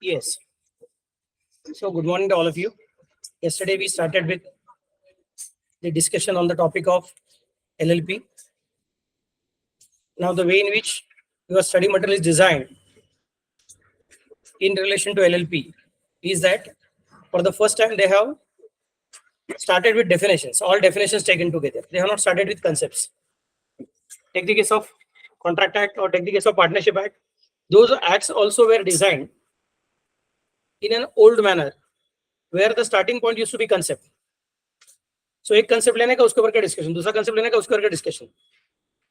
Yes. So good morning to all of you. Yesterday we started with the discussion on the topic of LLP. Now the way in which your study material is designed in relation to LLP is that for the first time they have started with definitions, all definitions taken together. They have not started with concepts. Take the case of Contract Act or take the case of Partnership Act. Those acts also were designed in an old manner where the starting point used to be concept. So एक concept लेने का उसके ऊपर का discussion, दूसरा concept लेने का उसके ऊपर का डिस्कशन,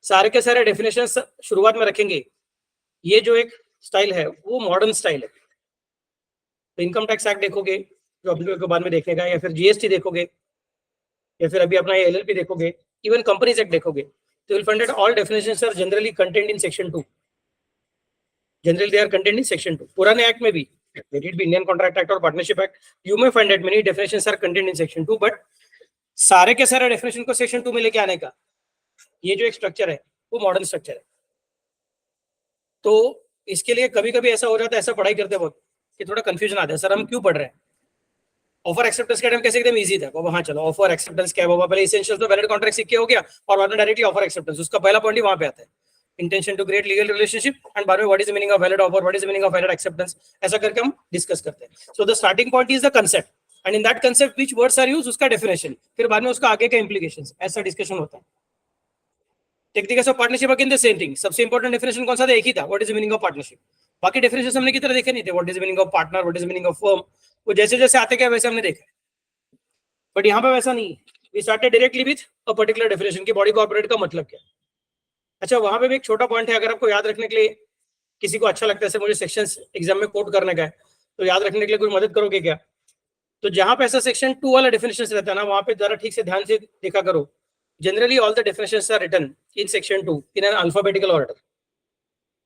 सारे के सारे डेफिनेशन शुरुआत में रखेंगे. ये जो एक स्टाइल है वो मॉडर्न स्टाइल है. तो इनकम टैक्स एक्ट देखोगे जो अभी के बाद में देखने का, या फिर जीएसटी देखोगे, या फिर अभी अपना ये एलएलपी देखोगे, इवन कंपनीज एक्ट देखोगे, तो you will find that all definitions are generally contained in section 2. Generally they are contained in section 2. पुराने एक्ट में भी, let it be Indian Contract Act or Partnership Act, you may find that many definitions are contained in section 2, but सारे के सारे definition को section 2 में लेके आने का ये जो एक स्ट्रक्चर है वो मॉडर्न स्ट्रक्चर है. तो इसके लिए कभी कभी ऐसा हो जाता है, ऐसा पढ़ाई करते वक्त कि थोड़ा कंफ्यूजन आता है, सर हम क्यों पढ़ रहे हैं. ऑफर एक्सेप्टेंस का टाइम कैसे एकदम इजी था, वहां चलो ऑफर एक्सेप्टेंस क्या है बाबा, पहले एसेंशियल्स तो वैलिड कॉन्ट्रैक्ट सीख के हो गया और बाद में डायरेक्टली ऑफर एक्सेप्टेंस, उसका पहला पॉइंट ही वहां पे आता है, intention to create legal relationship, and बाद में what is the meaning of valid offer, what is the meaning of valid acceptance, ऐसा करके हम डिस्कस करते हैं. So the starting point is the concept, and in that concept which words are used, उसका definition, फिर बाद में उसका आगे का इंप्लीकेशंस, ऐसा डिस्कशन होता है. Technical of partnership again the same thing. सबसे इंपॉर्टेंट डेफिनेशन कौन सा था, एक ही था, what is the meaning of partnership. बाकी डेफिनेशन हमने की तरह देखे नहीं थे, what is the meaning of partner, what is the meaning of firm, वो जैसे जैसे आते गए वैसे हमने देखा. बट यहाँ पे वैसा नहीं है, we started directly with a particular definition की बॉडी कॉर्पोरेट का मतलब क्या. अच्छा, वहां पे भी एक छोटा पॉइंट है, अगर आपको याद रखने के लिए किसी को अच्छा लगता है, मुझे सेक्शंस एग्जाम में कोट करने का है, तो याद रखने के लिए कोई मदद करोगे क्या. तो जहां पे ऐसा सेक्शन 2 वाला डेफिनेशन रहता है ना, वहां पे जरा ठीक से ध्यान से देखा करो. Generally all the definitions are written in section 2 in an alphabetical order.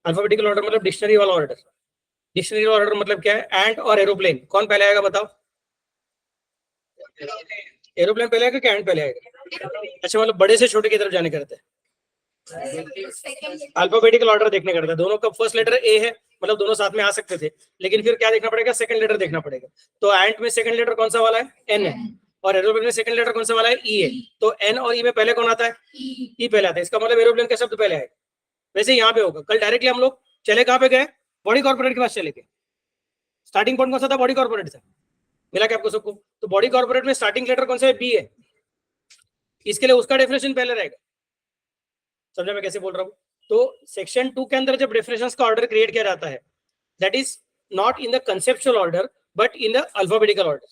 Alphabetical order मतलब डिक्शनरी वाला ऑर्डर. डिक्शनरी ऑर्डर मतलब क्या है, एंट और एरोप्लेन, कौन पहले आएगा बताओ. एरोप्लेन पहले आएगा क्या एंट पहले आएगा. अच्छा, मतलब बड़े से छोटे की तरफ जाने करते हैं, अल्फाबेटिकल ऑर्डर देखने करता है. दोनों का फर्स्ट लेटर ए है, मतलब दोनों साथ में आ सकते थे, लेकिन फिर क्या देखना पड़ेगा, सेकंड लेटर देखना पड़ेगा. तो एंट में सेकंड लेटर कौन सा वाला है, एन है, और एरोप्लेन में सेकंड लेटर कौन सा वाला है, ई है. तो एन और ई में पहले कौन आता है, ई पहले आता है. इसका मतलब एरोप्लेन का शब्द पहले आएगा. वैसे यहाँ पे होगा. कल डायरेक्टली हम लोग चले कहाँ पे गए, बॉडी कॉर्पोरेट के पास चले गए. स्टार्टिंग पॉइंट कौन सा था, बॉडी कॉर्पोरेट था. मिला क्या आपको सबको. तो बॉडी कॉर्पोरेट में स्टार्टिंग लेटर कौन सा है, बी है. इसके लिए उसका डेफिनेशन पहले रहेगा. समझा मैं कैसे बोल रहा हूँ. तो सेक्शन 2 के अंदर जब डेफिनेशंस का ऑर्डर क्रिएट किया जाता है, that is not in the conceptual order but in the alphabetical order.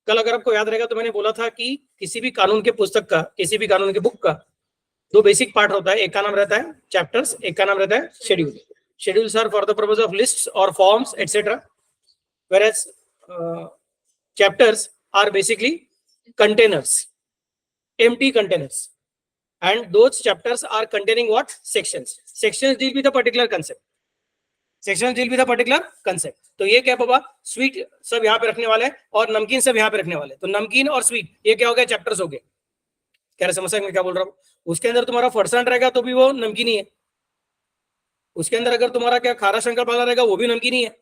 कल अगर आपको याद रहेगा तो मैंने बोला था कि किसी भी कानून के पुस्तक का, किसी भी कानून की बुक का दो बेसिक पार्ट होता है. एक का नाम रहता है चैप्टर्स, एक का नाम रहता है schedule. Schedules are for the purpose of lists और forms etcetera, whereas chapters are basically containers, empty containers, and those chapters are containing what, sections. Sections deal with a particular concept. Sections deal with a particular concept. तो ये क्या बाबा, sweet सब यहाँ पे रखने वाले हैं और नमकीन सब यहाँ पे रखने वाले. तो नमकीन और स्वीट ये क्या हो गया, चैप्टर्स हो गए. कह रहे समझ में क्या बोल रहा हूँ. उसके अंदर तुम्हारा फरसान रहेगा तो भी वो नमकीन ही है. उसके अंदर अगर तुम्हारा क्या खारा शंकर वाला रहेगा वो भी नमकीन ही है.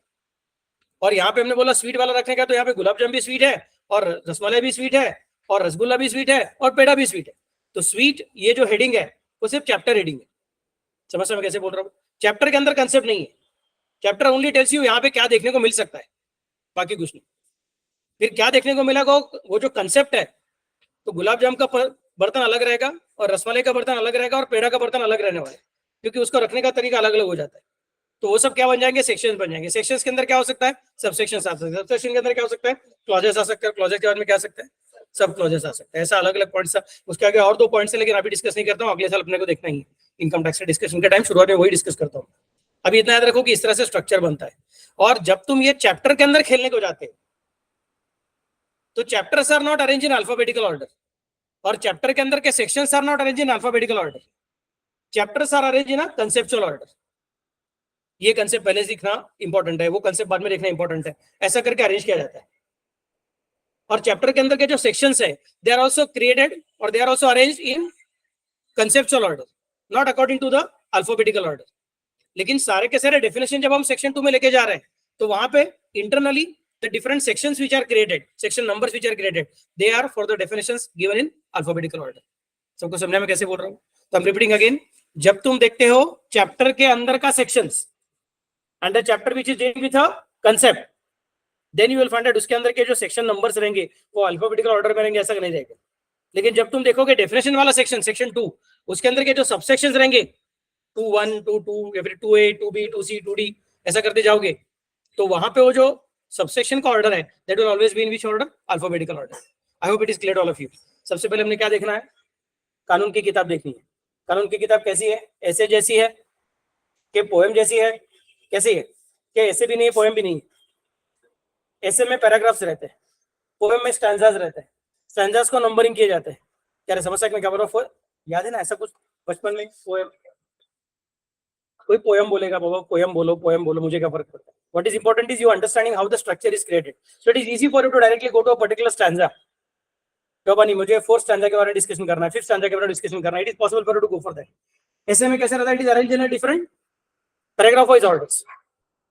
और यहाँ पे हमने बोला स्वीट वाला रखने का, तो यहाँ पे गुलाब जामुन भी स्वीट है और रसमलाई भी स्वीट है और रसगुल्ला भी स्वीट है और पेड़ा भी स्वीट है. तो स्वीट ये जो हेडिंग है वो सिर्फ चैप्टर हेडिंग है. समझ में कैसे बोल रहा हूँ. चैप्टर के अंदर कंसेप्ट नहीं है. चैप्टर ओनली टेल्स यू यहाँ पे क्या देखने को मिल सकता है, बाकी कुछ नहीं. फिर क्या देखने को मिलेगा, वो जो कंसेप्ट है. तो गुलाब जामुन का बर्तन अलग रहेगा और रसमलाई का बर्तन अलग रहेगा और पेड़ा का बर्तन अलग रहने वाला है, क्योंकि उसको रखने का तरीका अलग अलग हो जाता है. तो वो सब क्या बन जाएंगे, सेक्शंस बन जाएंगे. सेक्शंस के अंदर क्या हो सकता है, सबसेक्शंस आ सकते हैं. सबसेक्शन के अंदर क्या हो सकता है, क्लॉजेस आ सकते हैं. क्लॉजेस के बाद में क्या आ सकता है, सब क्लॉजेस आ सकते हैं. ऐसा अलग अलग पॉइंट्स. उसके आगे और 2 पॉइंट्स है, लेकिन अभी डिस्कस नहीं करता हूँ, अगले साल अपने को देखना ही है. इनकम टैक्स डिस्कशन के टाइम शुरुआत में वही डिस्कस करता हूँ. अभी इतना याद रखो कि इस तरह से स्ट्रक्चर बनता है. और जब तुम ये चैप्टर के अंदर खेलने को जाते हो तो chapters are not arrange in alphabetical order, और चैप्टर के अंदर के sections are not arrange in alphabetical order. Chapters are arrange in a conceptual order. ये कंसेप्ट पहले सीखना इंपॉर्टेंट है, वो कंसेप्ट बाद में देखना इंपॉर्टेंट है. ऐसा करके अरेंज किया जाता है. और चैप्टर के अंदर के जो सेक्शंस है, दे आर आल्सो क्रिएटेड और they are also arranged in conceptual order, not according to the alphabetical order. लेकिन सारे के सारे डेफिनेशन जब हम सेक्शन 2 में लेके जा रहे हैं तो वहां पे internally the different sections which are created, section numbers which are created, they are for the definitions given in alphabetical order. सबको समझने में कैसे बोल रहा हूँ? तो I'm repeating again. जब तुम देखते हो चैप्टर के अंदर का sections under chapter which is dealing with a concept, then you will find out उसके अंदर के जो सेक्शन नंबर्स रहेंगे वो अल्फाबेटिकल ऑर्डर में रहेंगे, ऐसा नहीं रहेगा. लेकिन जब तुम देखोगे डेफिनेशन वाला सेक्शन, सेक्शन 2, उसके अंदर के जो सबसेक्शंस रहेंगे 2(1), 2(2) या फिर 2(a), 2(b), 2(c), 2(d) ऐसा करते जाओगे, तो वहां पे वो जो सबसेक्शन का ऑर्डर है that will always be in which order? Alphabetical order. I hope it is clear all of you. सबसे पहले हमने क्या देखना है? कानून की किताब देखनी है. कानून की किताब कैसी है? ऐसे जैसी है कि पोएम जैसी है? कैसी है कि ऐसे भी नहीं है पोएम भी नहीं है? ऐसे में पैराग्राफ्स रहते हैं, पोएम में स्टैंजास रहते हैं, स्टैंजास को नंबरिंग किए जाते हैं. क्या समझ सकते हैं क्या बोल रहा हूं? याद है ना ऐसा कुछ बचपन में? पोएम, कोई पोएम बोलेगा, बाबा पोएम बोलो, मुझे क्या फर्क पड़ता है? What is important is you understanding how the structure is created. So it is easy for you to directly go to a particular stanza. तो बनी मुझे 4th स्टैंजा के बारे में डिस्कशन करना है, 5th स्टैंजा के बारे में डिस्कशन करना है. It is possible for you to go for that. ऐसे में कैसे रहता है? It is arranged in a different paragraph wise orders,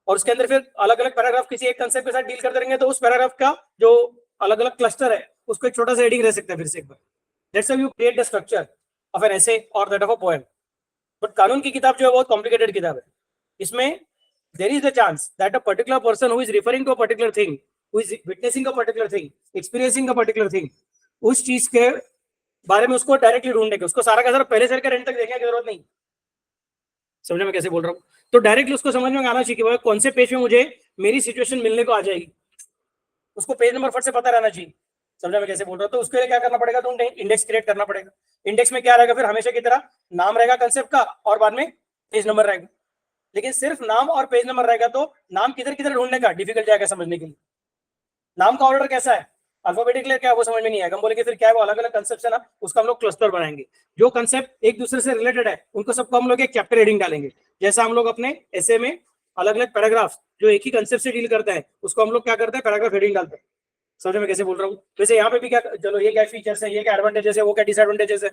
और उसके अंदर फिर अलग अलग पैराग्राफ किसी एक कंसेप्ट के साथ डील करते रहेंगे, तो उस पैराग्राफ का जो अलग अलग क्लस्टर है उसको एक छोटा सा हेडिंग रह सकता है. फिर से एक बार, that's how you create the structure of an essay और that of a poem. But कानून की किताब जो है बहुत कॉम्प्लिकेटेड किताब है. इसमें there is a chance that a particular person who is referring to a particular thing, who is witnessing a particular thing, experiencing a particular thing, उस चीज के बारे में उसको डायरेक्टली ढूंढने के, उसको सारा का सारा पहले से एंड तक देखने की जरूरत नहीं. समझने में कैसे बोल रहा हूँ? तो डायरेक्टली उसको समझ में आना चाहिए कि कौन से पेज में मुझे मेरी सिचुएशन मिलने को आ जाएगी, उसको पेज नंबर फट से पता रहना चाहिए. समझने में कैसे बोल रहा हूँ? तो उसके लिए क्या करना पड़ेगा? तो इंडेक्स क्रिएट करना पड़ेगा. इंडेक्स में क्या रहेगा? फिर हमेशा की तरह नाम रहेगा कंसेप्ट का और बाद में पेज नंबर रहेगा. लेकिन सिर्फ नाम और पेज नंबर रहेगा तो नाम किधर किधर ढूंढने का डिफिकल्ट जाएगा समझने के लिए. नाम का ऑर्डर कैसा है, अल्फाबेटिकली क्या है, वो समझ में नहीं आएगा. हम बोलेंगे फिर क्या है, वो अलग अलग कंसेप्ट है ना, उसका हम लोग क्लस्टर बनाएंगे. जो कंसेप्ट एक दूसरे से रिलेटेड है उनको सबको हम लोग एक चैप्टर हेडिंग डालेंगे. जैसा हम लोग अपने ऐसे में अलग अलग पैराग्राफ जो एक ही कंसेप्ट से डील करते हैं उसको हम लोग क्या करते हैं? पैराग्राफ हेडिंग डालते हैं. समझ में कैसे बोल रहा हूँ? वैसे यहाँ पे भी क्या, चलो ये क्या फीचर्स है, ये क्या एडवांटेजेस है, वो क्या डिसएडवांटेजेस है,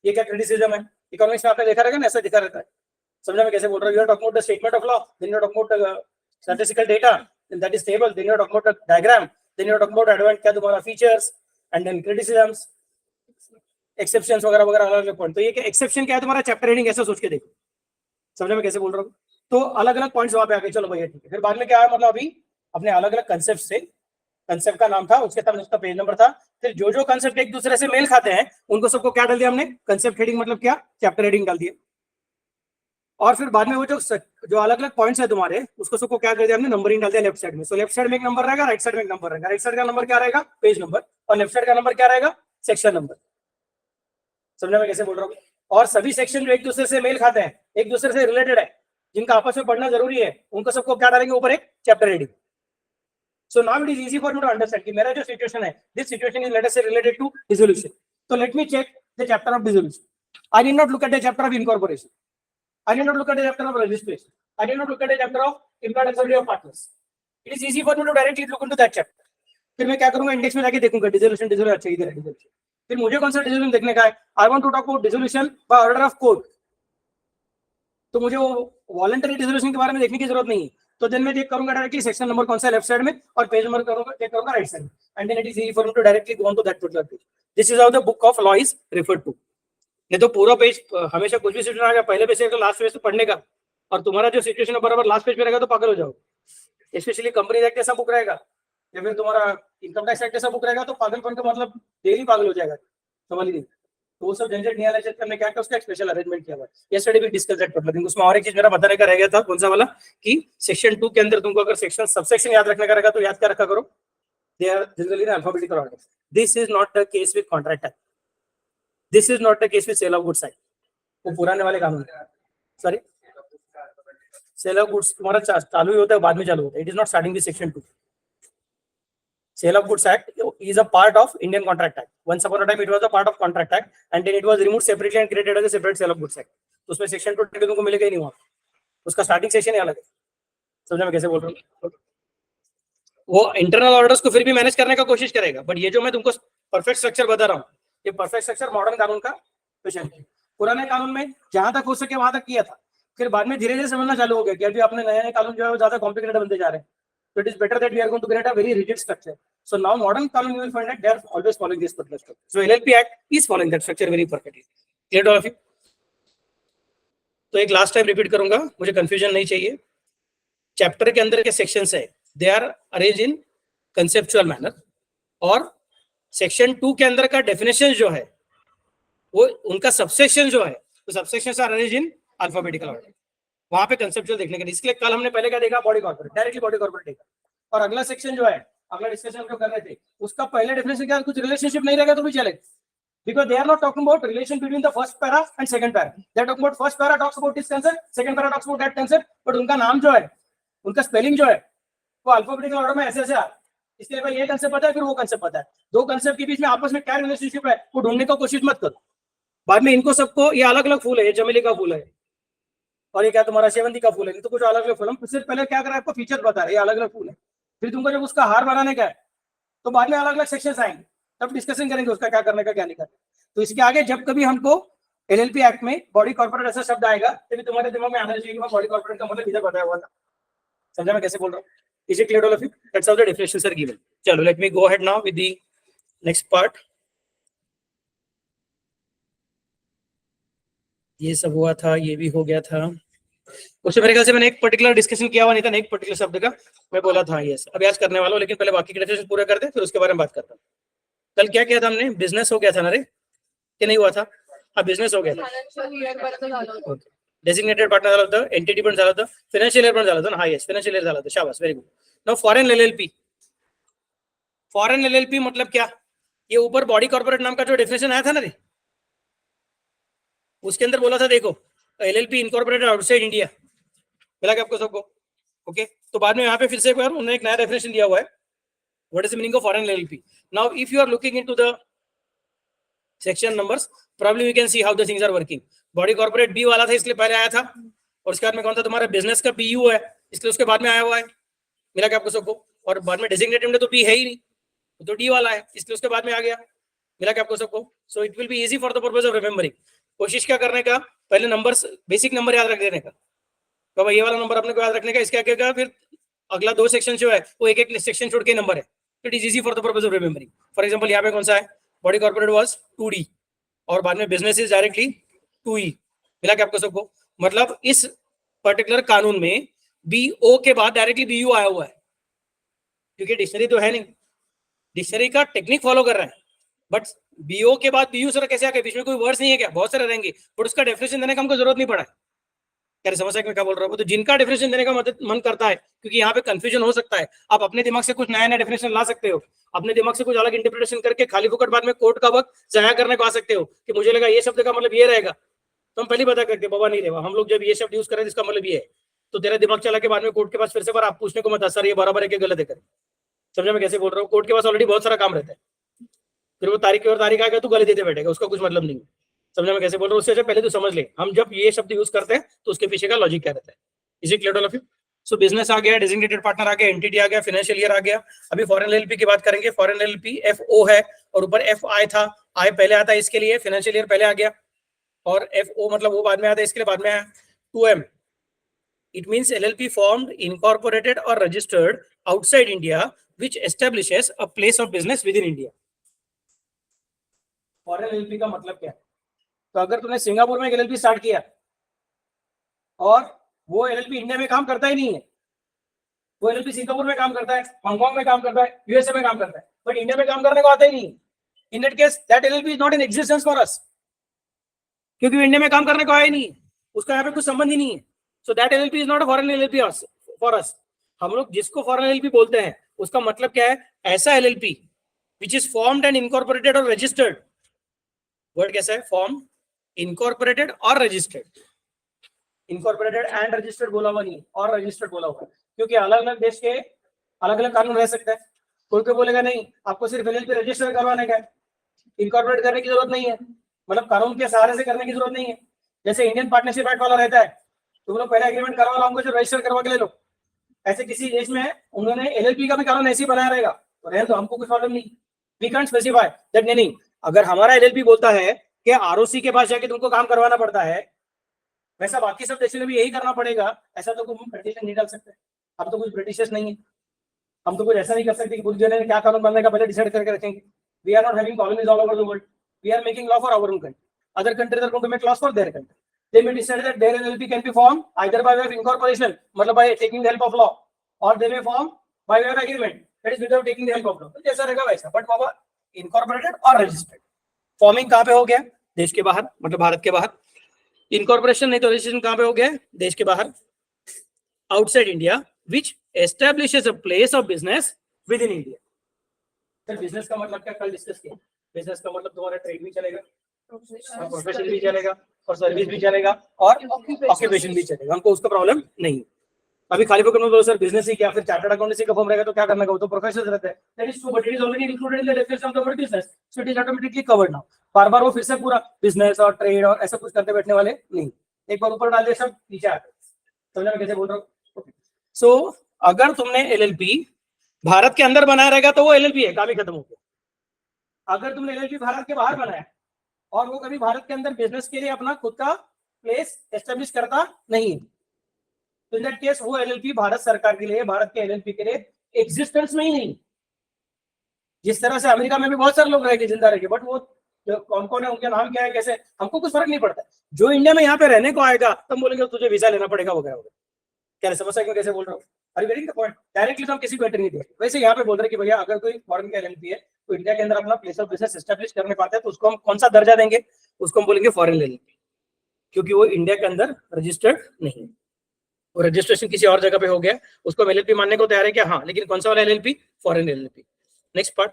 ये क्या क्रिटिसिज्म है. इकोनॉमिक्स में आपने देखा रहेगा ना, ऐसा दिखा रहता है. समझने में कैसे बोल रहा हूँ? You are talking about the statement of law, then you are talking about statistical data, then that is table, then you are talking about diagram, then you are talking about advantage क्या तुम्हारा features, and then criticisms, exceptions वगैरह वगैरह अलग अलग point. तो ये क्या exception क्या है तुम्हारा? चैप्टर हेडिंग ऐसा सोच के देखो. समझने में कैसे बोल रहा हूँ? तो अलग अलग पॉइंट्स वहां पे आ गए. चलो भैया ठीक है. फिर बाद में क्या है, मतलब अभी अपने अलग अलग कंसेप्ट से, कंसेप्ट का नाम था, उसके साथ उसका पेज नंबर था, फिर जो जो कंसेप्ट एक दूसरे से मेल खाते हैं उनको सबको क्या डाल दिया हमने? कंसेप्ट हेडिंग, मतलब क्या? चैप्टर हेडिंग डाल दिया. और फिर बाद में वो जो अलग अलग पॉइंट्स है तुम्हारे उसको सबको क्या कर दिया हमने? नंबरिंग डाल दिया लेफ्ट साइड में. सो लेफ्ट साइड में एक नंबर रहेगा, राइट साइड में एक नंबर रहेगा. राइट साइड का नंबर क्या रहेगा? Page number. और लेफ्ट साइड का नंबर क्या रहेगा? Section number. समझने में कैसे बोल रहा हूँ? और सभी सेक्शन जो एक दूसरे से मेल खाते हैं, एक दूसरे से रिलेटेड है, जिनका आपस में पढ़ना जरूरी है, उनको सबको क्या डालेंगे? ऊपर एक chapter heading. So now it is easy for you to understand कि मेरा जो सिचुएशन है, this situation is let us say related to dissolution. So let me check the chapter of dissolution. I need not look at the chapter of incorporation. I need not look at the chapter of registration. I need not look at the chapter of implausibility of partners. It is easy for me to directly look into that chapter. फिर मैं क्या करूंगा? Index में जाके देखूंगा dissolution, dissolution अच्छा इधर है डिसोल्यूशन. फिर मुझे कौन सा डिसोल्यूशन देखने का है? I want to talk about dissolution by order of court. तो मुझे वो वॉलंटरी डिसोल्यूशन के बारे में देखने की जरूरत नहीं है. तो देन मैं चेक करूंगा डायरेक्टली सेक्शन नंबर कौन सा है लेफ्ट साइड में, और पेज नंबर करूंगा चेक करूंगा राइट साइड में, and then it is easy for me to directly go on to that particular page. This is how the book of law is referred to. नहीं तो पूरा page हमेशा कुछ भी situation आ गया पहले पेज से लास्ट पेज से पढ़ने का, और तुम्हारा जो सिचुएशन है बराबर लास्ट पेज पे रहेगा तो पागल हो जाओगे. स्पेशली कंपनी एक्ट ऐसा बुक रहेगा या फिर तुम्हारा इनकम टैक्स एक्ट ऐसा बुक रहेगा तो पागलपन का मतलब डेली पागल हो जाएगा. समझ लीजिए. तो वो सब झंझट नहीं आना चाहिए. हमने क्या किया? उसका स्पेशल अरेंजमेंट किया हुआ है. यस्टरडे भी डिस्कस दैट टॉपिक. उसमें और एक चीज मेरा बताने का रह गया था. कौन सा वाला? कि सेक्शन 2 के अंदर तुमको अगर सेक्शन सबसेक्शन याद रखने का रहेगा तो याद क्या रखा करो? They are generally in alphabetical order. This is not the case with contract act. This is not the case with sale of goods act. वो पुराने वाले कानून. सॉरी, सेल ऑफ गुड्स तुम्हारा चालू ही होता है, बाद में चालू होता है. It is not starting with section 2. Sale of Goods Act is a part of Indian Contract Act. Once upon a time, it was a part of Contract Act, and then it was removed separately and created as a separate Sale of Goods Act. तो उसमें section 2 तुमको मिलेगा ही नहीं वहाँ. उसका starting section ही अलग है. समझने में कैसे बोल रहा हूँ? वो इंटरनल ऑर्डर्स को फिर भी मैनेज करने का कोशिश करेगा, बट ये जो मैं तुमको परफेक्ट स्ट्रक्चर बता रहा हूँ, ये परफेक्ट स्ट्रक्चर मॉडर्न कानून का पेशेंट है. पुराने कानून में जहां तक हो सके वहां तक किया था. फिर बाद में धीरे धीरे समझना चालू हो गया कि अभी अपने नए नए कानून जो है वो ज्यादा कॉम्प्लिकेटेड बनते जा रहे हैं. So it is better that we are going to create a very rigid structure. So now modern कानून you will find that they are always following this particular structure. So LLP Act is following that structure very perfectly. Clear to all of you? तो एक last time repeat करूंगा, मुझे confusion नहीं चाहिए. Chapter के अंदर के सेक्शंस है, they are arrange in conceptual manner, और सेक्शन 2 के अंदर का डेफिनेशन जो है वो उनका सबसेक्शन जो है, तो subsections are arrange in alphabetical order. वहां पे कंसेप्चुअल देखने के लिए, इसलिए कल हमने पहले क्या देखा, body corporate, directly body corporate देखा. और अगला सेक्शन जो है, अगला डिस्कशन जो कर रहे थे, उसका पहले डेफिनेशन क्या, कुछ रिलेशनशिप नहीं रहेगा तो भी चलेगा, because they are not talking about relation between the first para and second para. They are talking about first para talks about this concept, second para talks about that concept, but उनका नाम जो है, उनका spelling जो है, वो alphabetical order में ऐसे ऐसे आ, इसलिए भाई ये कंसेप्ट पता है, फिर वो कंसेप्ट पता है. दो कंसेप्ट के बीच में आपस में क्या रिलेशनशिप है वो ढूंढने की कोशिश मत करो. बाद में इनको सबको, ये अलग अलग फूल है, ये चमेली का फूल है और ये क्या तुम्हारा शेवंती का फूल है, तो कुछ अलग अलग फूल. हम सिर्फ पहले क्या कर रहे हैं, आपको फीचर बता रहे हैं, ये अलग अलग फूल है. फिर तुमको जब उसका हार बनाने का है तो बाद में अलग अलग सेक्शंस आएंगे, तब डिस्कशन करेंगे उसका क्या करने का क्या नहीं करना. तो इसके आगे जब कभी हमको एलएलपी एक्ट में बॉडी कॉर्पोरेट ऐसा शब्द आएगा तो तुम्हारे दिमाग में आना चाहिए कि बॉडी कॉर्पोरेट का मतलब इधर बताया हुआ था. समझा मैं कैसे बोल रहा हूँ? Is it clear all of you? That's how the definitions are given. चलो let me go ahead now with the next part. ये सब हुआ था, ये भी हो गया था. उससे मेरे ख्याल से मैंने एक पर्टिकुलर डिस्कशन किया हुआ नहीं था, एक पर्टिकुलर शब्द का मैं बोला था यस, अभी आज करने वाला हूँ, लेकिन पहले बाकी के डेफिनेशन पूरा कर दे, फिर उसके बारे में बात करता हूँ. कल क्या किया था हमने, बिजनेस हो गया था ना रे, कि नहीं हुआ था? हाँ बिजनेस हो गया था. डेजिग्नेटेड पार्टनर झालं होतं, एंटिटी पण झालं होतं, फायनान्शियल इयर पण झालं होतं ना. हाँ यस, फायनान्शियल इयर झालं होतं, शाबाश, very good. Now foreign LLP. Foreign LLP मतलब क्या, ये ऊपर बॉडी कॉर्पोरेट नाम का जो डेफिनेशन आया था ना रे, उसके अंदर बोला था देखो एलएलपी इनकॉर्पोरेटेड आउटसाइड इंडिया, मिला क्या आपको सबको? ओके, तो बाद में यहाँ पे फिर से एक बार उन्होंने एक नया डेफिनेशन दिया हुआ है, what is the meaning of foreign LLP. Now if you are looking into the section numbers, probably we can see how the things are working. Body corporate B वाला था इसलिए पहले आया था, और उसके बाद में कौन था तुम्हारा, बिजनेस का बीयू है, इसलिए उसके बाद में आया हुआ है. मिला क्या आपको सबको? और बाद में डेजिग्नेटेड में तो बी है ही नहीं, तो डी वाला है, इसलिए उसके बाद में आ गया. मिला क्या आपको सबको? So it will be easy for the purpose of remembering. कोशिश क्या करने का, पहले नंबर्स, बेसिक नंबर याद रख देने का, तो भाई ये वाला नंबर अपने को याद रखने का. इसके आगे का फिर अगला दो सेक्शन जो है वो एक एक सेक्शन छोड़ के नंबर है, तो it is easy for the purpose of remembering. For example यहाँ पे कौन सा है, बॉडी कॉर्पोरेट वाज 2D और बाद में बिजनेस इज डायरेक्टली 2E. मिला क्या आपको सबको? मतलब इस पर्टिकुलर कानून में BO के बाद डायरेक्टली BU आया हुआ है, क्योंकि डिक्शनरी तो है नहीं, डिक्शनरी का टेक्निक फॉलो कर रहा है, बट BO के बाद BU सर कैसे आ गए, बीच में कोई वर्ड्स नहीं है क्या? बहुत सारे रहेंगे, बट उसका डेफिनेशन देने का हमको जरूरत नहीं पड़ा है. क्या समझ सकते क्या बोल रहा हूँ? तो जिनका डेफिनेशन देने का मन करता है, क्योंकि यहाँ पे कंफ्यूजन हो सकता है, आप अपने दिमाग से कुछ नया नया डेफिनेशन ला सकते हो, अपने दिमाग से कुछ अलग इंटरप्रिटेशन करके खाली फुकट बाद में कोर्ट का वक्त जाया करने को आ सकते हो कि मुझे लगा ये शब्द का मतलब ये रहेगा, तो हम पहले बता करके बाबा नहीं रहेगा, हम लोग जब ये शब्द यूज करें इसका मतलब ये है, तो तेरा दिमाग चला के बाद में कोर्ट के पास फिर से बार आप पूछने को मत सर ये बराबर है कि गलत है करें. समझा मैं कैसे बोल रहा हूँ? कोर्ट के पास ऑलरेडी बहुत सारा काम रहता है, फिर वो तारीख की और तारीख आएगा तो गलत देते बैठेगा, उसका कुछ मतलब नहीं. समझा मैं कैसे बोल रहा हूँ? उससे अच्छा पहले तो समझ ले हम जब ये शब्द यूज करते हैं तो उसके पीछे का लॉजिक क्या रहता है. Is it clear all of you? So business आ गया, डेजिग्नेटेड पार्टनर आ गया, एंटिटी आ गया, फाइनेंशियल ईयर आ गया. अभी फॉरेन एलएलपी की बात करेंगे. फॉरेन एलएलपी FO है और ऊपर FI था, आई पहले आता है इसके लिए, फाइनेंशियल ईयर पहले आ गया, और FO मतलब वो बाद में आता है, इसके लिए बाद में आया 2M. It means LLP formed, incorporated or registered outside India which establishes a place of business within India. Foreign LLP का मतलब क्या है? तो अगर तूने सिंगापुर में एक एलएलपी स्टार्ट किया और वो एलएलपी इंडिया में काम करता ही नहीं है, वो एलएलपी सिंगापुर में काम करता है, हांगकांग में काम करता है, यूएसए में काम करता है, बट इंडिया में काम करने को आता ही नहीं, इन that case that LLP is not in existence for us, क्योंकि इंडिया में काम करने को आया ही नहीं, उसका यहाँ पे कुछ संबंध ही नहीं है. So that LLP is not a foreign LLP for us. हम लोग जिसको फॉरेन एलएलपी बोलते हैं उसका मतलब क्या है, ऐसा LLP which is formed and incorporated और रजिस्टर्ड. वर्ड कैसा है, फॉर्म, इनकॉर्पोरेटेड और रजिस्टर्ड. इनकॉर्पोरेटेड एंड रजिस्टर्ड बोला हुआ नहीं, और रजिस्टर्ड बोला हुआ, क्योंकि अलग अलग देश के अलग अलग कानून रह सकते हैं. कोई कोई बोलेगा नहीं आपको सिर्फ एलएलपी रजिस्टर करवाने का है, इनकॉर्पोरेट करने की जरूरत नहीं है, मतलब कानून के सहारे से करने की जरूरत नहीं है. जैसे इंडियन पार्टनरशिप एक्ट वाला रहता है, तुम लोग पहले एग्रीमेंट करवा लो, हमको जो रजिस्टर करवा के ले लो. ऐसे किसी देश में उन्होंने एलएलपी का भी कानून ऐसे ही बनाया रहेगा, तो रहे तो हमको कुछ प्रॉब्लम नहीं. वी कैन स्पेसिफाई दैट नहीं, अगर हमारा एलएलपी बोलता है कि आरओसी के पास जाके तुमको काम करवाना पड़ता है, वैसा बाकी सब देशों में भी यही करना पड़ेगा, ऐसा तो कोई कंडीशन नहीं डाल सकते. अब तो कुछ ब्रिटिशर्स नहीं है, हम तो कुछ ऐसा नहीं कर सकते कि पूरी दुनिया में क्या कानून बनने का पहले डिसाइड करके रखेंगे. We are not having colonies all over the world. We are making law for our own country. Other countries are going to make laws for their country. They may decide that their LLP can be formed either by way of incorporation, मतलब by taking the help of law, or they may form by way of agreement, that is without taking the help of law. तो जैसा रहेगा वैसा, but Baba incorporated or registered. Forming कहाँ पे हो गया? देश के बाहर, मतलब भारत के बाहर. Incorporation नहीं तो registration कहाँ पे हो गया? देश के बाहर. Outside India, which establishes a place of business within India. Sir business का मतलब क्या कल डिस्कस किया. बिजनेस का मतलब तुम्हारा ट्रेड भी चलेगा, प्रोफेशन भी चलेगा, और सर्विस भी चलेगा, और ऑक्यूपेशन भी चलेगा. हमको उसका प्रॉब्लम नहीं. अभी खाली फोकस में बोलो सर बिजनेस ही क्या, फिर चार्टर्ड अकाउंटेंसी का फॉर्म रहेगा तो क्या करना है, वो तो प्रोफेशन रहता है. That is true, but it is already included in the definition of the word business, so it is automatically covered now. बार बार वो फिर से पूरा बिजनेस और ट्रेड और ऐसा कुछ करते बैठने वाले नहीं. एक बार ऊपर डाल दिया सब नीचे आ गए. समझा मैं कैसे बोल रहा हूँ. सो अगर तुमने एलएलपी भारत के अंदर बनाया रहेगा तो वो एलएलपी है, काम ही खत्म हो गया. अगर तुमने एलएलपी भारत के बाहर बनाया और वो कभी भारत के अंदर बिजनेस के लिए अपना खुद का प्लेस एस्टेब्लिश करता नहीं, तो इन दैट केस वो एलएलपी भारत सरकार के लिए, भारत के एलएलपी के लिए एग्जिस्टेंस में ही नहीं. जिस तरह से अमेरिका में भी बहुत सारे लोग रहेंगे जिंदा रहेंगे, बट वो कौन कौन है, उनके नाम क्या है, कैसे, हमको कुछ फर्क नहीं पड़ता. जो इंडिया में यहाँ पे रहने को आएगा तब बोलेंगे तुझे वीजा लेना पड़ेगा वगैरह वगैरह. क्या समझ मैं कैसे बोल रहा हूँ. अरे वेरी द पॉइंट. डायरेक्टली तो हम किसी को एंट्री नहीं देंगे. वैसे यहाँ पे बोल रहे हैं कि भैया अगर कोई फॉरेन का एलएलपी है तो इंडिया के अंदर अपना प्लेस ऑफ बिजनेस एस्टैब्लिश करने पाते हैं तो उसको हम कौन सा दर्जा देंगे, उसको हम बोलेंगे फॉरेन एलएलपी, क्योंकि वो इंडिया के अंदर रजिस्टर्ड नहीं. और रजिस्ट्रेशन किसी और जगह पे हो गया, उसको हम एलएलपी मानने को तैयार है क्या? हाँ, लेकिन कौन सा वाला LLP? Foreign LLP. Next part,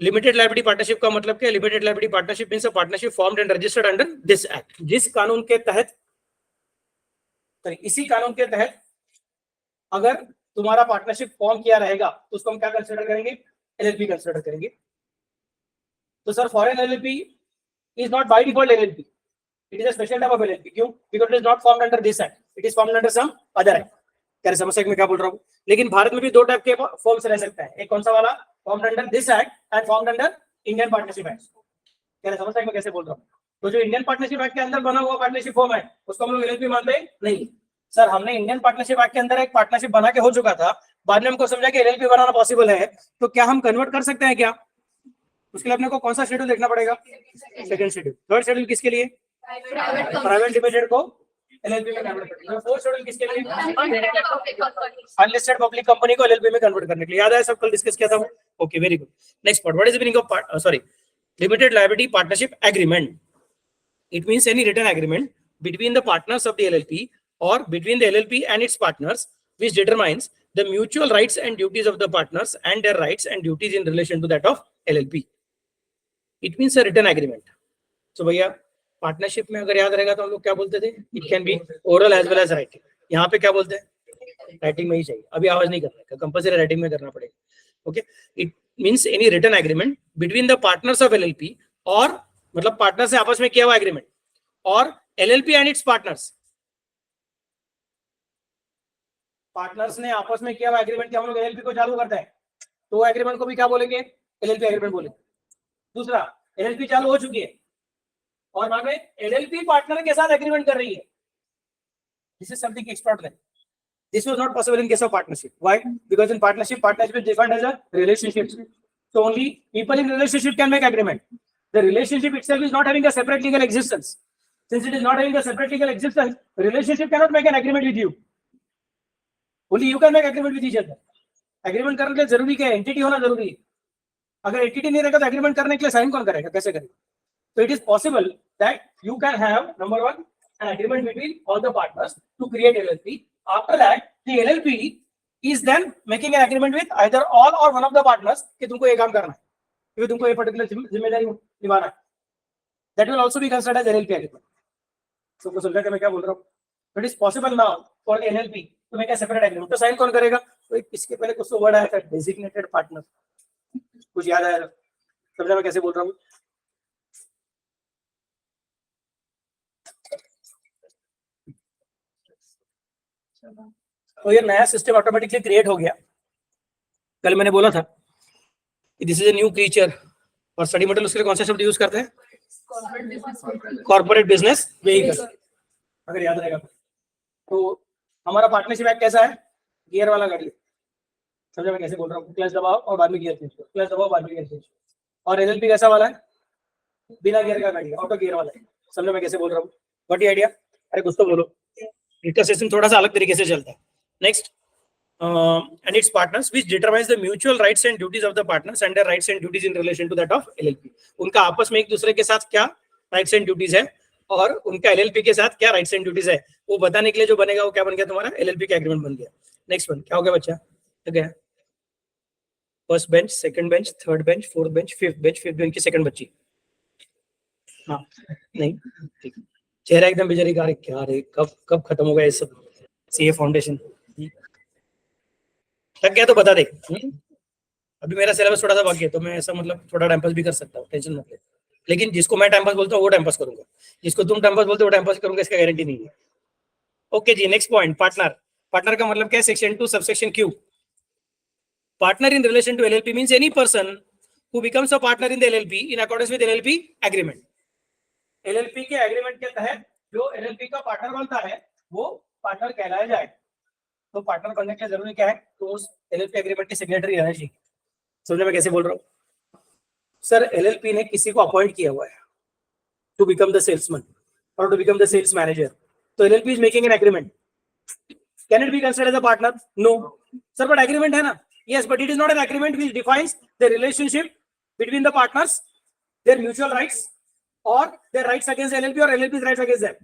limited liability partnership का मतलब क्या? Limited liability partnership means a partnership formed and registered under this act. जिस कानून के तहत, इसी कानून के तहत अगर तुम्हारा पार्टनरशिप फॉर्म किया रहेगा तो उसको हम क्या कंसीडर करेंगे? एलएलपी कंसीडर करेंगे. तो sir foreign LLP is not by default LLP, it is a special type of LLP. क्यों? Because it is not formed under this act, it is formed under some other act. क्या समझ में क्या बोल रहा हूँ. लेकिन भारत में भी दो टाइप के फॉर्म्स रह सकता है. एक कौन सा वाला? Formed under this act and formed under Indian partnership act. क्या समझ में कैसे बोल रहा हूँ. तो जो इंडियन पार्टनरशिप एक्ट के अंदर बना हुआ पार्टनरशिप फॉर्म है उसको हम लोग एलएलपी मानते हैं नहीं. सर हमने इंडियन पार्टनरशिप एक्ट के अंदर एक पार्टनरशिप बना के हो चुका था, बाद में हमको समझा कि एलएलपी बनाना पॉसिबल है, तो क्या हम कन्वर्ट कर सकते हैं क्या? उसके लिए अपने को कौन सा शेड्यूल देखना पड़ेगा? Second schedule. थर्ड शेड्यूल किसके लिए? प्राइवेट लिमिटेड को एलएलपी में कन्वर्ट करने के लिए. फोर्थ शेड्यूल किसके लिए? अनलिस्टेड पब्लिक कंपनी को एलएलपी में कन्वर्ट करने के लिए. याद है सब कल डिस्कस किया था. Okay, very good. Next part, what is the meaning of limited liability partnership agreement. It means any written agreement between the partners of the LLP or between the LLP and its partners which determines the mutual rights and duties of the partners and their rights and duties in relation to that of LLP. It means a written agreement. So भैया partnership में अगर याद रहेगा तो हम लोग क्या बोलते थे? It can be oral as well as writing. यहाँ पे क्या बोलते हैं? राइटिंग में ही चाहिए. अभी आवाज नहीं करना, कंपल्सरी राइटिंग में करना पड़ेगा. Okay, it means any written agreement between the partners of LLP और मतलब पार्टनर से आपस में किया हुआ एग्रीमेंट और LLP and it's partners. Partners ने आपस में किया हुआ एग्रीमेंट हम लोग एलएलपी को चालू करते हैं तो एग्रीमेंट को भी क्या बोलेंगे? एलएलपी एग्रीमेंट बोलेंगे. दूसरा, एलएलपी चालू हो चुकी है और बाद में एलएलपी पार्टनर के साथ एग्रीमेंट कर रही है. This is something extraordinary. This was not possible in case of partnership. Why? Because in partnership is defined as a relationship. So only people in relationship can make agreement. The relationship itself is not having a separate legal existence. Since it is not having a separate legal existence, relationship cannot make an agreement with you. Only you can make agreement with each other. Agreement करने के लिए जरूरी क्या है? Entity होना जरूरी है. अगर entity नहीं रहेगा तो agreement करने के लिए sign कौन करेगा? कैसे करेगा? So it is possible that you can have number one an agreement between all the partners to create LLP. After that, the LLP is then making an agreement with either all or one of the partners कि तुमको ये काम करना है, क्योंकि तुमको ये particular जिम्मेदारी निभाना है. That will also be considered as LLP agreement. So को समझा कि मैं क्या बोल रहा हूँ. It is possible now for LLP to make a separate agreement. तो साइन कौन करेगा? तो इसके पहले कुछ तो वर्ड आया था, designated partner. कुछ याद आया? समझा मैं कैसे बोल रहा हूँ. तो ये नया सिस्टम ऑटोमेटिकली क्रिएट हो गया. कल मैंने बोला था कि this is a new creature और स्टडी मटेरियल उसके लिए कौन सा शब्द यूज करते हैं? Corporate business vehicle. अगर याद रहेगा तो हमारा पार्टनरशिप एक्ट कैसा है? गियर वाला गाड़ी. समझा मैं कैसे बोल रहा हूँ? क्लच दबाओ और बाद में गियर चेंज करो, क्लच दबाओ बाद में गियर चेंज करो। और एलएलपी कैसा वाला है? बिना गियर का गाड़ी, ऑटो गियर वाला है। समझा मैं कैसे बोल रहा हूँ? What idea? अरे कुछ तो बोलो। इसका सिस्टम थोड़ा सा अलग तरीके से चलता है। Next, and its partners, which determines the mutual rights and duties of the partners and their rights and duties in relation to that of LLP. उनका आपस में एक दूसरे के साथ क्या राइट्स एंड ड्यूटीज है और उनका एलएलपी के साथ क्या राइट्स एंड ड्यूटीज है, वो बताने के लिए जो बनेगा वो क्या बन गया तुम्हारा? एलएलपी का एग्रीमेंट बन गया। नेक्स्ट वन क्या हो गया बच्चा? तो क्या? First bench, second bench, third bench, fourth bench, fifth bench, fifth bench की सेकंड बच्ची। हाँ नहीं ठीक, चेहरा एकदम बेचारी का, क्या रे कब कब खत्म होगा ये सब सीए फाउंडेशन? थक गया तो बता दे। अभी मेरा सिलेबस थोड़ा सा बाकी है तो मैं ऐसा मतलब थोड़ा टाइम पास भी कर सकता हूँ, टेंशन मत ले। लेकिन जिसको मैं टाइम पास बोलता हूँ वो टाइम पास करूंगा, जिसको तुम टाइम पास बोलते हो वो टाइम पास करूंगा, इसका गारंटी नहीं है। ओके जी, नेक्स्ट पॉइंट, पार्टनर। पार्टनर का मतलब क्या है? Section 2 subsection Q। Partner in relation to LLP means any person who becomes a partner in the LLP in accordance with LLP agreement. LLP के एग्रीमेंट के तहत जो एलएलपी का पार्टनर बनता है वो पार्टनर कहलाया जाए। तो पार्टनर बनने के लिए जरूरी क्या है? तो उस एलएलपी एग्रीमेंट के सिग्नेटरी रहना चाहिए। समझे मैं कैसे बोल रहा हूँ? सर एलएलपी ने किसी को अपॉइंट किया हुआ है टू बिकम द सेल्समैन और to become the sales manager, तो LLP is making an agreement. Can it be considered as a partner? No sir, but agreement है ना। Yes, but it is not an agreement which defines the relationship between the partners, their mutual rights or their rights against LLP or LLP's rights against them.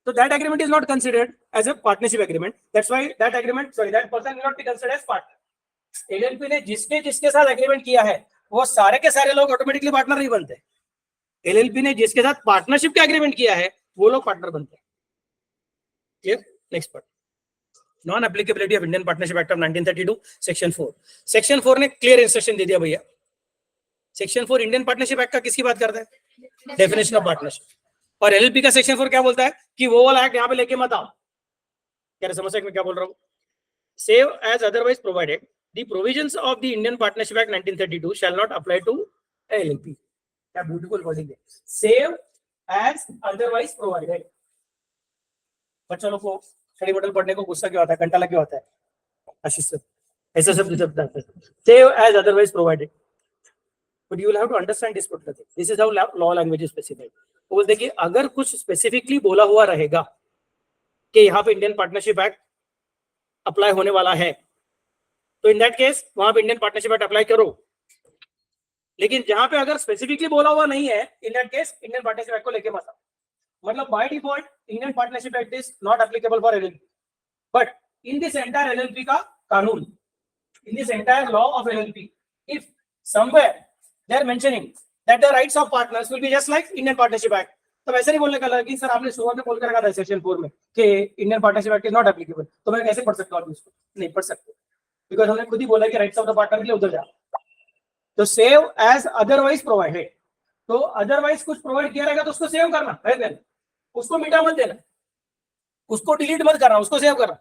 So that agreement is not considered as a partnership agreement. That's why that agreement, sorry, that person will not be considered as partner. LLP ने जिसने जिसके साथ agreement किया है वो सारे के सारे लोग ऑटोमेटिकली पार्टनर नहीं बनते। LLP ने जिसके साथ पार्टनरशिप का एग्रीमेंट किया है वो लोग पार्टनर बनते हैं। Clear? Next part, non applicability of Indian partnership act of 1932 section 4। Section 4 ने क्लियर इंस्ट्रक्शन दे दिया भैया। सेक्शन 4 इंडियन पार्टनरशिप एक्ट का किसकी बात करता है? Definition of partnership. और एलएलपी का सेक्शन 4 क्या बोलता है कि वो वाला एक्ट यहाँ पे लेके मत आओ। क्या समझ में क्या बोल रहा हूँ? Save as otherwise provided the provisions of the Indian partnership act 1932 shall not apply to LLP. क्या ब्यूटीफुल वर्डिंग है, सेव एज अदरवाइज प्रोवाइडेड। बच्चों लोग को स्टडी मॉडल पढ़ने को गुस्सा क्यों आता है, कंटाला क्यों आता है? आशीष सर ऐसा सब save as otherwise provided, but you will have to understand this particular thing. This is how law language is specified. तो बोलते कि अगर कुछ स्पेसिफिकली बोला हुआ रहेगा कि यहाँ पे इंडियन पार्टनरशिप एक्ट अप्लाई होने वाला है तो इन दैट केस वहां पे इंडियन पार्टनरशिप एक्ट अप्लाई करो। लेकिन जहां पे अगर स्पेसिफिकली बोला हुआ नहीं है इन that case Indian partnership act को लेके मत आओ। मतलब by default Indian partnership act is not applicable for LLP, but in this entire LLP का कानून, in this entire law of LLP, if somewhere they are mentioning that the rights of partners will be just like Indian Partnership Act, तो वैसे नहीं बोलने का लगा कि sir आपने शुरुआत में बोल कर रखा था सेक्शन 4 में कि Indian partnership act is not applicable, तो मैं कैसे पढ़ सकता हूँ इसको? नहीं पढ़ सकते, बिकॉज हमने खुद ही बोला कि राइट्स ऑफ द पार्टनर के लिए उधर जा। तो सेव एज अदरवाइज प्रोवाइडेड, तो अदरवाइज कुछ प्रोवाइड किया रहेगा तो उसको सेव करना है, उसको मिटा मत देना, उसको डिलीट मत करना, उसको सेव करना।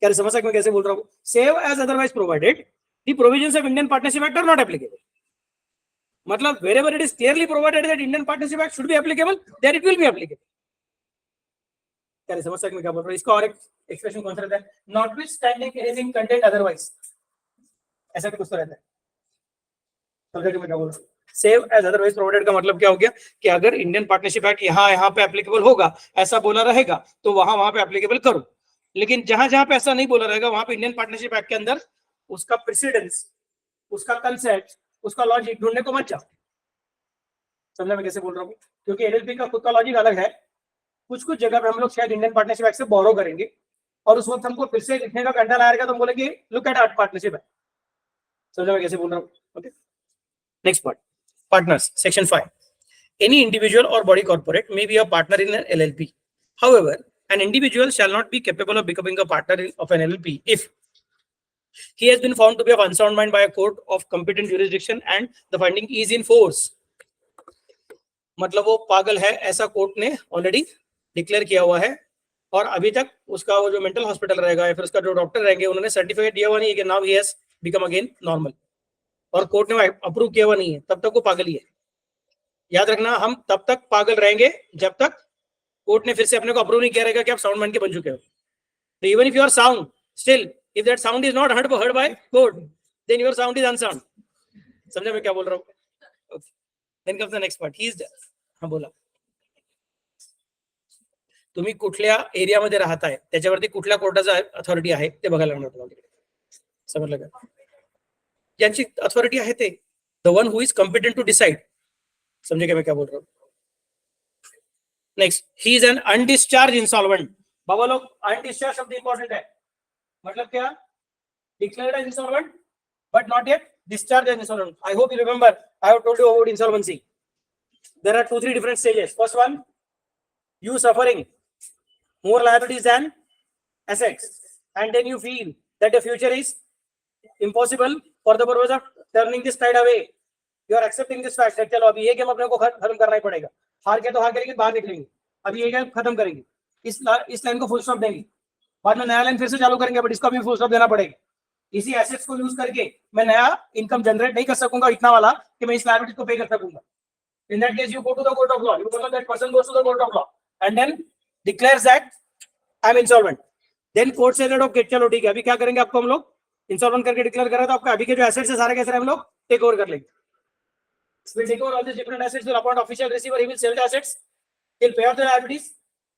क्या समझ सकते कैसे बोल रहा हूँ? Save as otherwise provided the provisions of Indian partnership act are not applicable. मतलब wherever it is clearly provided that Indian Partnership Act should be applicable, there it will be applicable. क्या समझ सकते हैं क्या बोल रहा हूँ? इसका और एक एक्सप्रेशन कौन सा रहता है? Notwithstanding anything contained otherwise, ऐसा कुछ तो रहता है। समझ मैं क्या बोल रहा हूँ? सेव एज अदरवाइज प्रोवाइडेड का मतलब क्या हो गया कि अगर इंडियन पार्टनरशिप एक्ट यहाँ पे एप्लीकेबल होगा ऐसा बोला रहेगा तो वहां पे एप्लीकेबल करो। लेकिन जहां जहां पे ऐसा नहीं बोला रहेगा वहां पे इंडियन पार्टनरशिप एक्ट के अंदर उसका प्रेसिडेंस, उसका कंसेप्ट, उसका लॉजिक ढूंढने को मत जाओ। समझा मैं कैसे बोल रहा हूँ? क्योंकि एलएलपी का खुद का लॉजिक अलग है। कुछ कुछ जगह पे हम लोग शायद इंडियन पार्टनरशिप एक्ट से बोरो करेंगे और उस वक्त हमको फिर से लिखने का घंटा लगाएगा तो हम बोलेंगे लुक एट आवर पार्टनरशिप है। समझा मैं कैसे बोल रहा हूँ? Okay, next part, partners, section 5। Any individual or body corporate may be a partner in an LLP, however an individual shall not be capable of becoming a partner of an LLP if he has been found to be of unsound mind by a court of competent jurisdiction and the finding is in force। मतलब वो पागल है ऐसा court ने already declare किया हुआ है और अभी तक उसका वो जो मेंटल हॉस्पिटल रहेगा या फिर उसका जो डॉक्टर रहेंगे उन्होंने सर्टिफिकेट दिया हुआ नहीं है कि now he has become again normal, और कोर्ट ने अप्रूव किया हुआ नहीं है, तब तक वो पागल ही है। याद रखना, हम तब तक पागल रहेंगे जब तक कोर्ट ने फिर से अपने को अप्रूव नहीं किया रहेगा कि आप साउंड माइंड के बन चुके हो। तो even if you are sound, still If that sound is not heard by code, then your sound is unsound. समझा मैं क्या बोल रहा हूँ? Okay. Then comes the next part. He is there. हाँ बोला. तुम्ही कुठल्या एरियामध्ये राहताय त्याच्यावरती कुठल्या कोर्टाचा अथॉरिटी आहे ते बघायला लागणार तुम्हाला. समजलं का? ज्यांची अथॉरिटी आहे ते the one who is competent to decide. समझे क्या मैं क्या बोल रहा हूँ? Next, he is an undischarged insolvent. बाबा लोग, अनडिस्चार्ज शब्द इंपॉर्टेंट है. मतलब क्या? Declared as insolvent but not yet discharged as insolvent. I hope you remember I have told you about insolvency. There are 2-3 different stages. First one, you suffering more liabilities than assets, and then you feel that the future is impossible for the purpose of turning this tide away. You are accepting this fact that चलो अभी ये game अपने को खत्म करना ही पड़ेगा. हार के तो हार के बाहर निकलेंगे. अभी ये गेम खत्म करेंगे. इस लाइन को फुल स्टॉप देंगे. बाद में नया लाइन फिर से चालू करेंगे, बट इसको भी फुल स्टॉप देना पड़ेगा. इसी एसेट्स को यूज करके मैं नया इनकम जनरेट नहीं कर सकूंगा इतना वाला कि मैं इस लायबिलिटी को पे कर सकूंगा. In that case, you go to the court of law. You go to that person goes to the court of law and then declares that I am insolvent. Then court says that okay, चलो ठीक है, अभी क्या करेंगे आपको हम लोग insolvent करके डिक्लेयर करा, तो आपका अभी के जो एसेट्स है सारे के सारे हम लोग टेक ओवर कर लेंगे. We'll take over all these different assets. We'll appoint official receiver. He will sell the assets. He'll pay off the liabilities,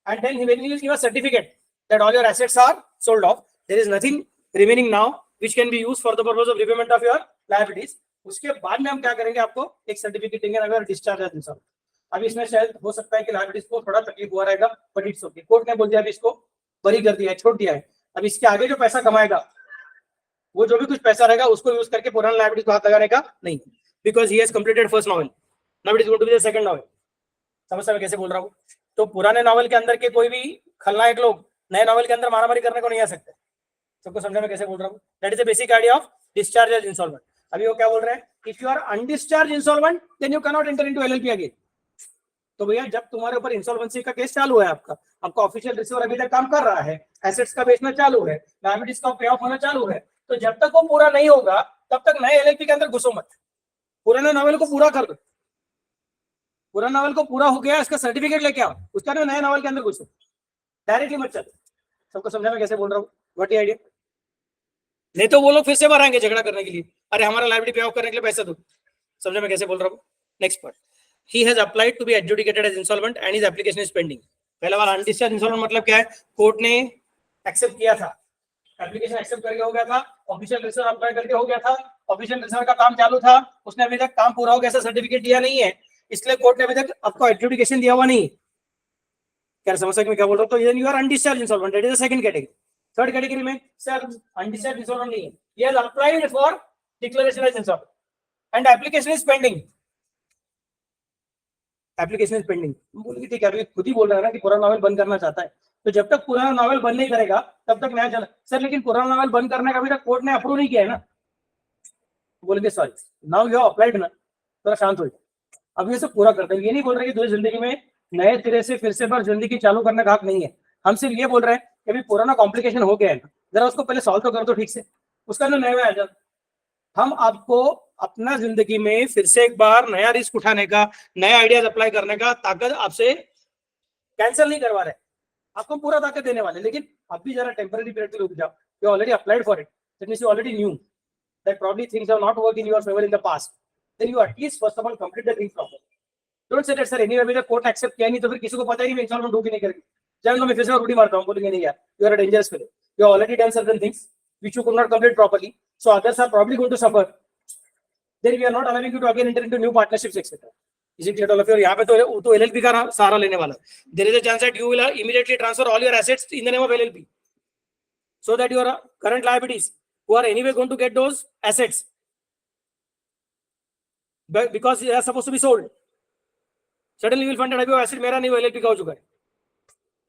and then he will give a certificate that all your assets are sold off. There is nothing remaining now which can be used for the purpose of repayment of your liabilities. उसके बाद में हम क्या करेंगे, आपको एक certificate देंगे अगर डिस्चार्ज है इंसॉल्वेंट. अभी इसमें शायद हो सकता है कि लायबिलिटीज को थोड़ा तकलीफ हुआ रहेगा, बट इट्स ओके. कोर्ट ने बोल दिया अभी इसको बरी कर दिया है, छोड़ दिया है. अब इसके आगे जो पैसा कमाएगा, वो जो भी कुछ पैसा रहेगा उसको यूज करके पुराना लायबिलिटीज को हाथ लगाने का नहीं, because he has completed first novel. Now it is going to be the second novel. समझ मैं कैसे बोल रहा हूँ? तो पुराने नॉवेल के अंदर के कोई भी खलनायक लोग नए नॉवेल के अंदर मारामारी करने को नहीं आ सकते. सबको समझा मैं कैसे बोल रहा हूँ? That is the basic idea of discharge as insolvent. अभी वो क्या बोल रहे हैं, if you are undischarge insolvent then you can not enter into LLP again. तो भैया जब तुम्हारे ऊपर इंसॉल्वेंसी का केस चालू है, आपका ऑफिशियल रिसीवर अभी तक काम कर रहा है, एसेट्स का बेचना चालू है, लायबिलिटीज का पे ऑफ होना चालू है, तो जब तक वो पूरा नहीं होगा तब तक नए एलएलपी के अंदर घुसो मत. पुराने नॉवेल को पूरा कर दो. पुराना नॉवेल को पूरा हो गया, इसका सर्टिफिकेट लेके आओ, उसका नए नॉवेल के अंदर घुसो, डायरेक्टली मत चलो. सबको समझा मैं कैसे बोल रहा हूँ? What idea? नहीं तो वो लोग फिर से बाहर आएंगे झगड़ा करने के लिए, अरे हमारा लायबिलिटी पे ऑफ करने के लिए पैसा दो. समझा मैं कैसे बोल रहा हूँ? Next part, he has applied to be adjudicated as insolvent and his application is pending. पहला वाला अनडिस्चार्ज इंसॉल्वेंट मतलब क्या है? कोर्ट ने एक्सेप्ट किया था, एप्लीकेशन एक्सेप्ट करके हो गया था, ऑफिशियल रिसीवर अप्लाई करके हो गया था, ऑफिशियल रिसीवर का काम चालू था, उसने अभी तक काम पूरा हो गया, ऐसा सर्टिफिकेट दिया नहीं है, इसलिए कोर्ट ने अभी तक आपको एडजुडिकेशन दिया हुआ नहीं. क्या समझ सकते मैं क्या बोल रहा हूँ? तो you are undischarge insolvent, that is the second category. Third category में सर अनडिस्चार्ज इंसॉल्वेंट नहीं है, he has applied for declaration as insolvent and application is pending. Application is pending. बोलेंगे ठीक है, अभी खुद ही बोल रहा है ना कि पुराना नॉवेल बंद करना चाहता है, तो जब तक पुराना नॉवेल बंद नहीं करेगा तब तक नया चला. सर लेकिन पुराना नॉवेल बंद करने का अभी तक कोर्ट ने अप्रूव नहीं किया है ना. बोलेंगे sorry, now you have applied ना, थोड़ा शांत हो जाए, अभी ये सब पूरा करते हैं. ये नहीं बोल रहे कि तुझे जिंदगी में नए सिरे से फिर से बार जिंदगी चालू करने का हक नहीं है. हम सिर्फ ये बोल रहे हैं कि अभी पुराना कॉम्प्लिकेशन हो गया है ना, जरा उसको पहले सॉल्व तो कर दो ठीक से, उसका ना नया आ जाए. हम आपको अपना जिंदगी में फिर से एक बार नया रिस्क उठाने का, नया आइडियाज अप्लाई करने का ताकत आपसे कैंसिल नहीं करवा रहे, आपको पूरा ताकत देने वाले. लेकिन आप भी जरा टेम्पररी पीरियड के लिए रुक जाओ. You already applied for it, that means you already knew that probably things have not worked in your favor in the past. Then you at least first of all complete the thing properly. Don't say that sir anyway मेरा court accept किया नहीं तो फिर किसी को पता ही नहीं मैं इंसॉल्वेंट हूं कि नहीं करके. जब मैं फिर से रूटी मारता हूं, बोलेंगे नहीं यार, you are a dangerous fellow, you have already done certain things which you could not complete properly, so others are probably going to suffer. Then we are not allowing you to again enter into new partnerships etc. Is it clear to all of you? यहाँ पे तो LLP का सहारा लेने वाला. There is a chance that you will immediately transfer all your assets in the name of LLP, so that your current liabilities who are anyway going to get those assets because they are supposed to be sold, suddenly you will find that अभी वो asset मेरा नहीं, वो LLP का हो चुका है.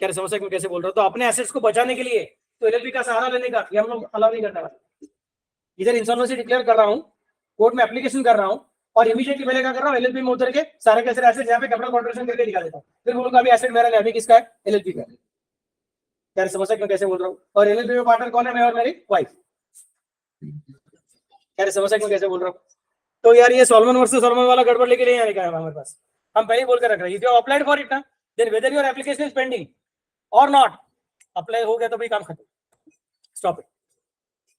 क्या समझ सकते मैं कैसे बोल रहा हूँ? तो अपने assets को बचाने के लिए तो LLP का सहारा लेने का ये हम लोग अलाउ नहीं करने वाले. इधर इंसॉल्वेंसी डिक्लेयर कर रहा हूँ, कोर्ट में एप्लीकेशन कर रहा हूँ, और इमीडिएटली मैंने क्या कर रहा हूँ, एलएलपी में उतर के सारे के सारे एसेट यहाँ पे कैपिटल कॉन्ट्रीब्यूशन करके दिखा देता हूँ. फिर बोलूंगा अभी एसेट मेरा नहीं, अभी किसका है? एलएलपी का. क्या समझ सकते कैसे बोल रहा हूँ? और एलएलपी में पार्टनर कौन है? मैं और मेरी वाइफ. क्या समझ सकते कैसे बोल रहा हूँ? तो यार ये सॉल्मन वर्सेस सॉल्मन वाला गड़बड़ लेके नहीं आने का है हमारे पास. हम पहले बोल कर रख रहे हैं, if you applied for it ना, then whether your application is pending और नॉट, अप्लाई हो गया तो भाई काम खत्म, stop it.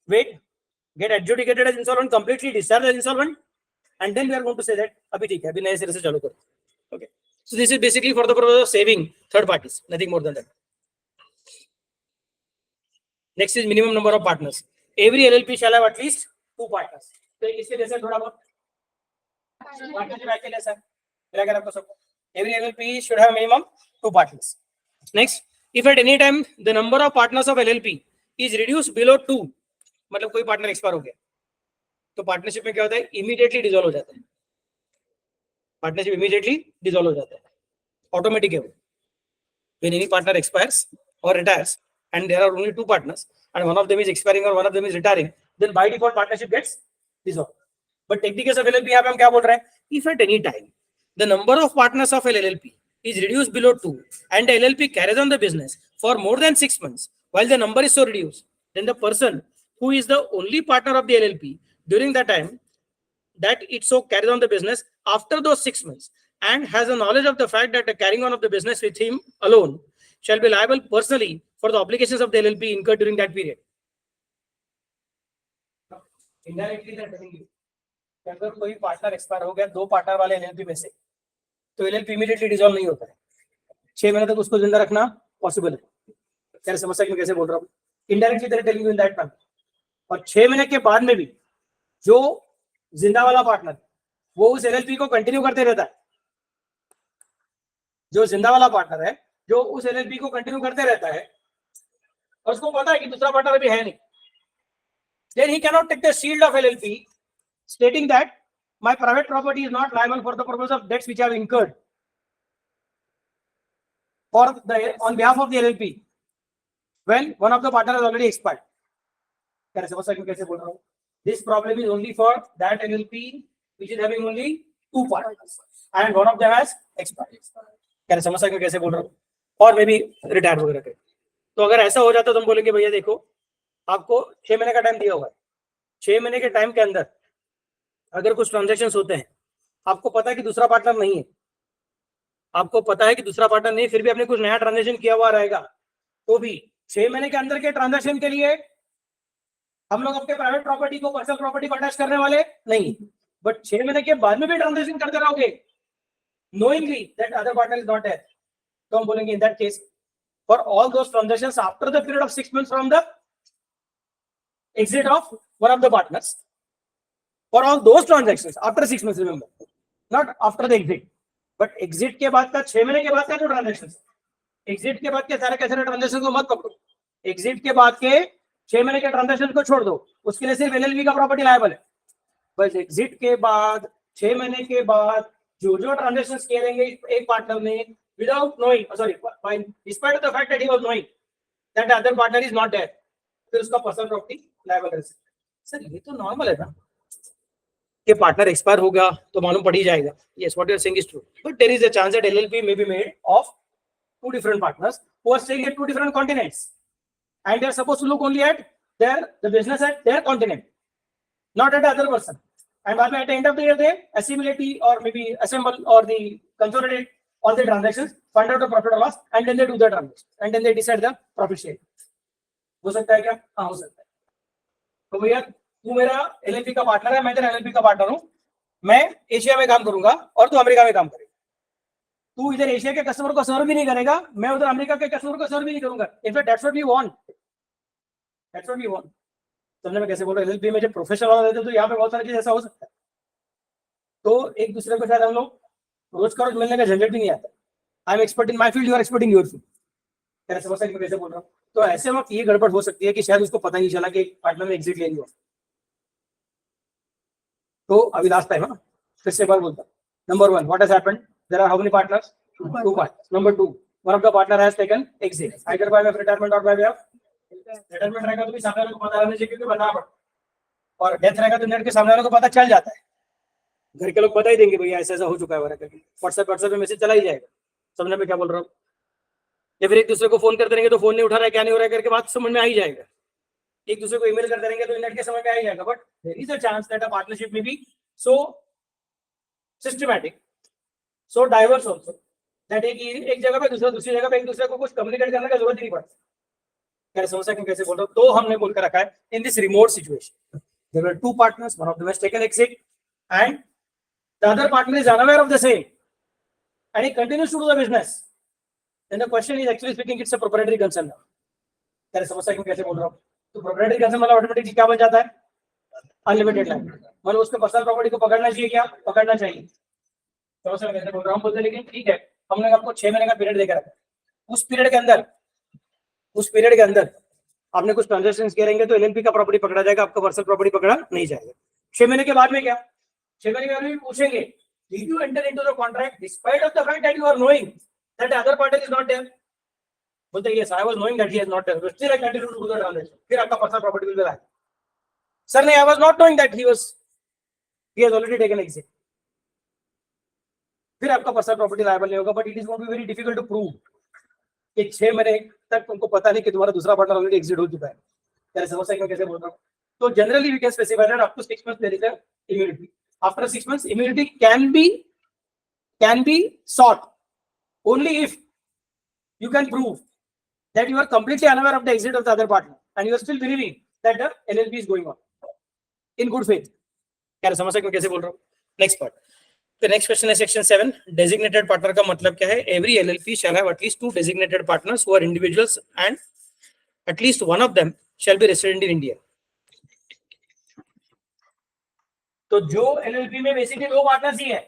wait, get adjudicated as insolvent, completely discharged as insolvent, and then we are going to say that अभी ठीक है, अभी नए सिरे से चालू करो. Okay. So this is basically for the purpose of saving third parties, nothing more than that. Next is minimum number of partners. Every LLP shall have at least 2 partners. तो इसके जैसे थोड़ा बहुत partnership act के जैसा मिला कर आपको सबको. Every LLP should have minimum 2 partners. Next, if at any time the number of partners of LLP is reduced below 2, मतलब कोई पार्टनर एक्सपायर हो गया तो पार्टनरशिप में क्या होता है, इमीडिएटली डिसॉल्व हो जाता है. पार्टनरशिप इमीडिएटली डिसॉल्व हो जाता है, ऑटोमेटिक है वो. When any partner expires or retires and there are only 2 partners and one of them is expiring or one of them is retiring, then by default partnership gets dissolved. But take the case of LLP, यहाँ पे हम क्या बोल रहे हैं, if at any time the number of partners of LLP is reduced below 2 and LLP carries on the business for more than 6 months while the number is so reduced, then the person who is the only partner of the LLP during that time that it so carries on the business after those 6 months and has a knowledge of the fact that the carrying on of the business with him alone shall be liable personally for the obligations of the LLP incurred during that period. Indirectly they are telling you अगर कोई partner expire हो गया 2 partner वाले LLP में से, तो LLP immediately dissolve नहीं होता है. 6 महीने तक उसको जिंदा रखना पॉसिबल है. क्या समस्या में कैसे बोल रहा हूँ, indirectly they are telling you in that manner. और 6 महीने के बाद में भी जो जिंदा वाला पार्टनर वो उस LLP को कंटिन्यू करते रहता है. जो जिंदा वाला पार्टनर है जो उस LLP को कंटिन्यू करते रहता है और उसको पता है कि दूसरा पार्टनर अभी है नहीं, then he cannot take the shield of LLP stating that my private property is not liable for the purpose of debts which I have incurred for the on behalf of the LLP when one of the partner has already expired. क्या समझ सकते हो कैसे बोल रहा हूँ. This problem is only for that LLP which is having only 2 partners and one of them has expired. क्या समझ सकते हो कैसे बोल रहा हूँ. और मे भी रिटायर वगैरह करे. तो अगर ऐसा हो जाता तो हम बोलेंगे भैया देखो आपको 6 महीने का टाइम दिया हुआ है, 6 महीने के टाइम के अंदर अगर कुछ ट्रांजैक्शंस होते हैं, आपको पता है कि दूसरा पार्टनर नहीं है, आपको पता है कि दूसरा पार्टनर नहीं, फिर भी आपने कुछ नया ट्रांजैक्शन किया हुआ रहेगा, तो भी 6 महीने के अंदर के ट्रांजैक्शन के लिए हम लोग अपने प्राइवेट प्रॉपर्टी को पर्सनल प्रॉपर्टी को अटैच करने वाले नहीं. बट 6 महीने के बाद में भी ट्रांजैक्शन करते रहोगे knowingly that other partner is not there, तो हम बोलेंगे in that case for all those transactions after the period of 6 months from the exit of one of the partners, for all those transactions after 6 months, remember, not after the exit, but exit के बाद का 6 महीने के बाद का जो transaction, exit के बाद के सारे के सारे ट्रांजैक्शन को मत पकड़ो. exit के बाद के 6 महीने के ट्रांजैक्शन को छोड़ दो, उसके लिए सिर्फ LLP का प्रॉपर्टी लायबल है. बस exit के बाद 6 महीने के बाद जो ट्रांजैक्शन किए रहेंगे एक पार्टनर ने without knowing, sorry, despite the fact that he was knowing that the other partner is not there, फिर उसका पर्सनल प्रॉपर्टी लायबल कर सकते. सर ये तो नॉर्मल है ना कि पार्टनर एक्सपायर होगा तो मालूम पड़ ही जाएगा. yes, what you are saying is true, but there is a chance that LLP may be made of 2 different partners who are staying at 2 different continents and they are supposed to look only at the business at their continent, not at the other person. And at the end of the year, they assimilate or maybe assemble or the consolidate all the transactions, find out the profit or loss, and then they do the transaction, and then they decide the profit share. हो सकता है क्या? हाँ हो सकता है. तो भैया तू मेरा LLP का पार्टनर है, मैं तेरा LLP का पार्टनर हूँ, मैं एशिया में काम करूंगा और तू अमेरिका में काम करेगा. तू इधर एशिया के कस्टमर को सर्व भी नहीं करेगा, मैं उधर अमेरिका के कस्टमर को सर्व भी नहीं करूंगा. In fact that's what we want. That's what we want. समझने में कैसे बोल रहे हैं. LLP में जब प्रोफेशनल वाला रहते तो यहाँ पे बहुत सारी चीज ऐसा हो सकता है. तो एक दूसरे को शायद हम लोग रोज का रोज मिलने का झंझट भी नहीं आता. I am expert in my field, you are expert in your field. क्या समझ सकते कैसे बोल रहा हूँ. तो ऐसे वक्त ये गड़बड़ हो सकती है कि शायद उसको पता नहीं चला कि पार्टनर ने एग्जिट ले लिया. तो अभी लास्ट टाइम है, फिर से बार बोलता. Number 1, what has happened, there are how many partners, 2 partners. Number 2, one of the partner has taken exit either by way of retirement और बाय वे ऑफ रिटायरमेंट. रहेगा तो भी सामने वाले को पता रहना चाहिए कि बताना पड़ता, और डेथ रहेगा तो नेट के सामने वाले को पता चल जाता है. घर के लोग बता ही देंगे भैया ऐसा ऐसा हो चुका है वगैरह करके. व्हाट्सएप में मैसेज चला ही जाएगा. समझने में क्या बोल रहा हूँ. या फिर एक दूसरे को फोन करते रहेंगे तो फोन नहीं उठा रहा है, क्या नहीं हो रहा है करके बात समझ में आ ही जाएगा. एक दूसरे को ईमेल करते रहेंगे तो नेट के समझ में आ ही जाएगा. But there is a chance that a partnership may be so systematic, so diverse also, that एक जगह पे दूसरी जगह पे एक दूसरे को कुछ कम्युनिकेट करने का जरूरत नहीं पड़ती. क्या समस्या क्यों कैसे बोल रहा हूँ? तो हमने बोल कर रखा है in this remote situation there were two partners, one of them has taken exit and the other partner is unaware of the same and he continues to do the business, then the question is actually speaking it's a proprietary concern. क्या समस्या क्यों कैसे बोल रहा हूँ? तो proprietary concern मतलब automatically क्या बन जाता है? Unlimited line. मतलब उसके पर्सनल प्रॉपर्टी को पकड़ना चाहिए, क्या पकड़ना चाहिए? समस्या कैसे बोल रहा हूँ बोलते, लेकिन ठीक है हमने आपको 6 महीने का पीरियड देकर रखा, उस पीरियड के अंदर आपने कुछ ट्रांजेक्शन करेंगे तो एलएलपी का प्रॉपर्टी पकड़ा जाएगा, आपका पर्सनल प्रॉपर्टी पकड़ा नहीं जाएगा। 6 महीने के बाद में क्या? 6 महीने के बाद में पूछेंगे did you enter into the contract despite of the fact that you are knowing that the other party is not there? बोलते yes I was knowing that he is not there, but still I continue to do the transaction. फिर आपका personal property will be back. Sir नहीं I was not knowing that he has already taken exit, फिर आपका personal property liable नहीं होगा, but it is going to be very difficult to prove कि 6 महीने तक तुमको पता नहीं कि तुम्हारा दूसरा पार्टनर ऑलरेडी एग्जिट हो चुका है। तेरे समस्या क्यों कैसे बोल रहा हूँ? तो generally we can specify that up to 6 months there is a immunity. After 6 months, immunity can be sought only if you can prove that you are completely unaware of the exit of the other partner and you are still believing that the LLP is going on in good faith. क्या समझ सकते हो कैसे बोल रहा हूँ? Next part. The next question है section 7. Designated partner का मतलब क्या है? Every LLP shall have at least 2 designated partners who are individuals and at least one of them shall be resident in India. तो जो एलएलपी में basically 2 partners ही है,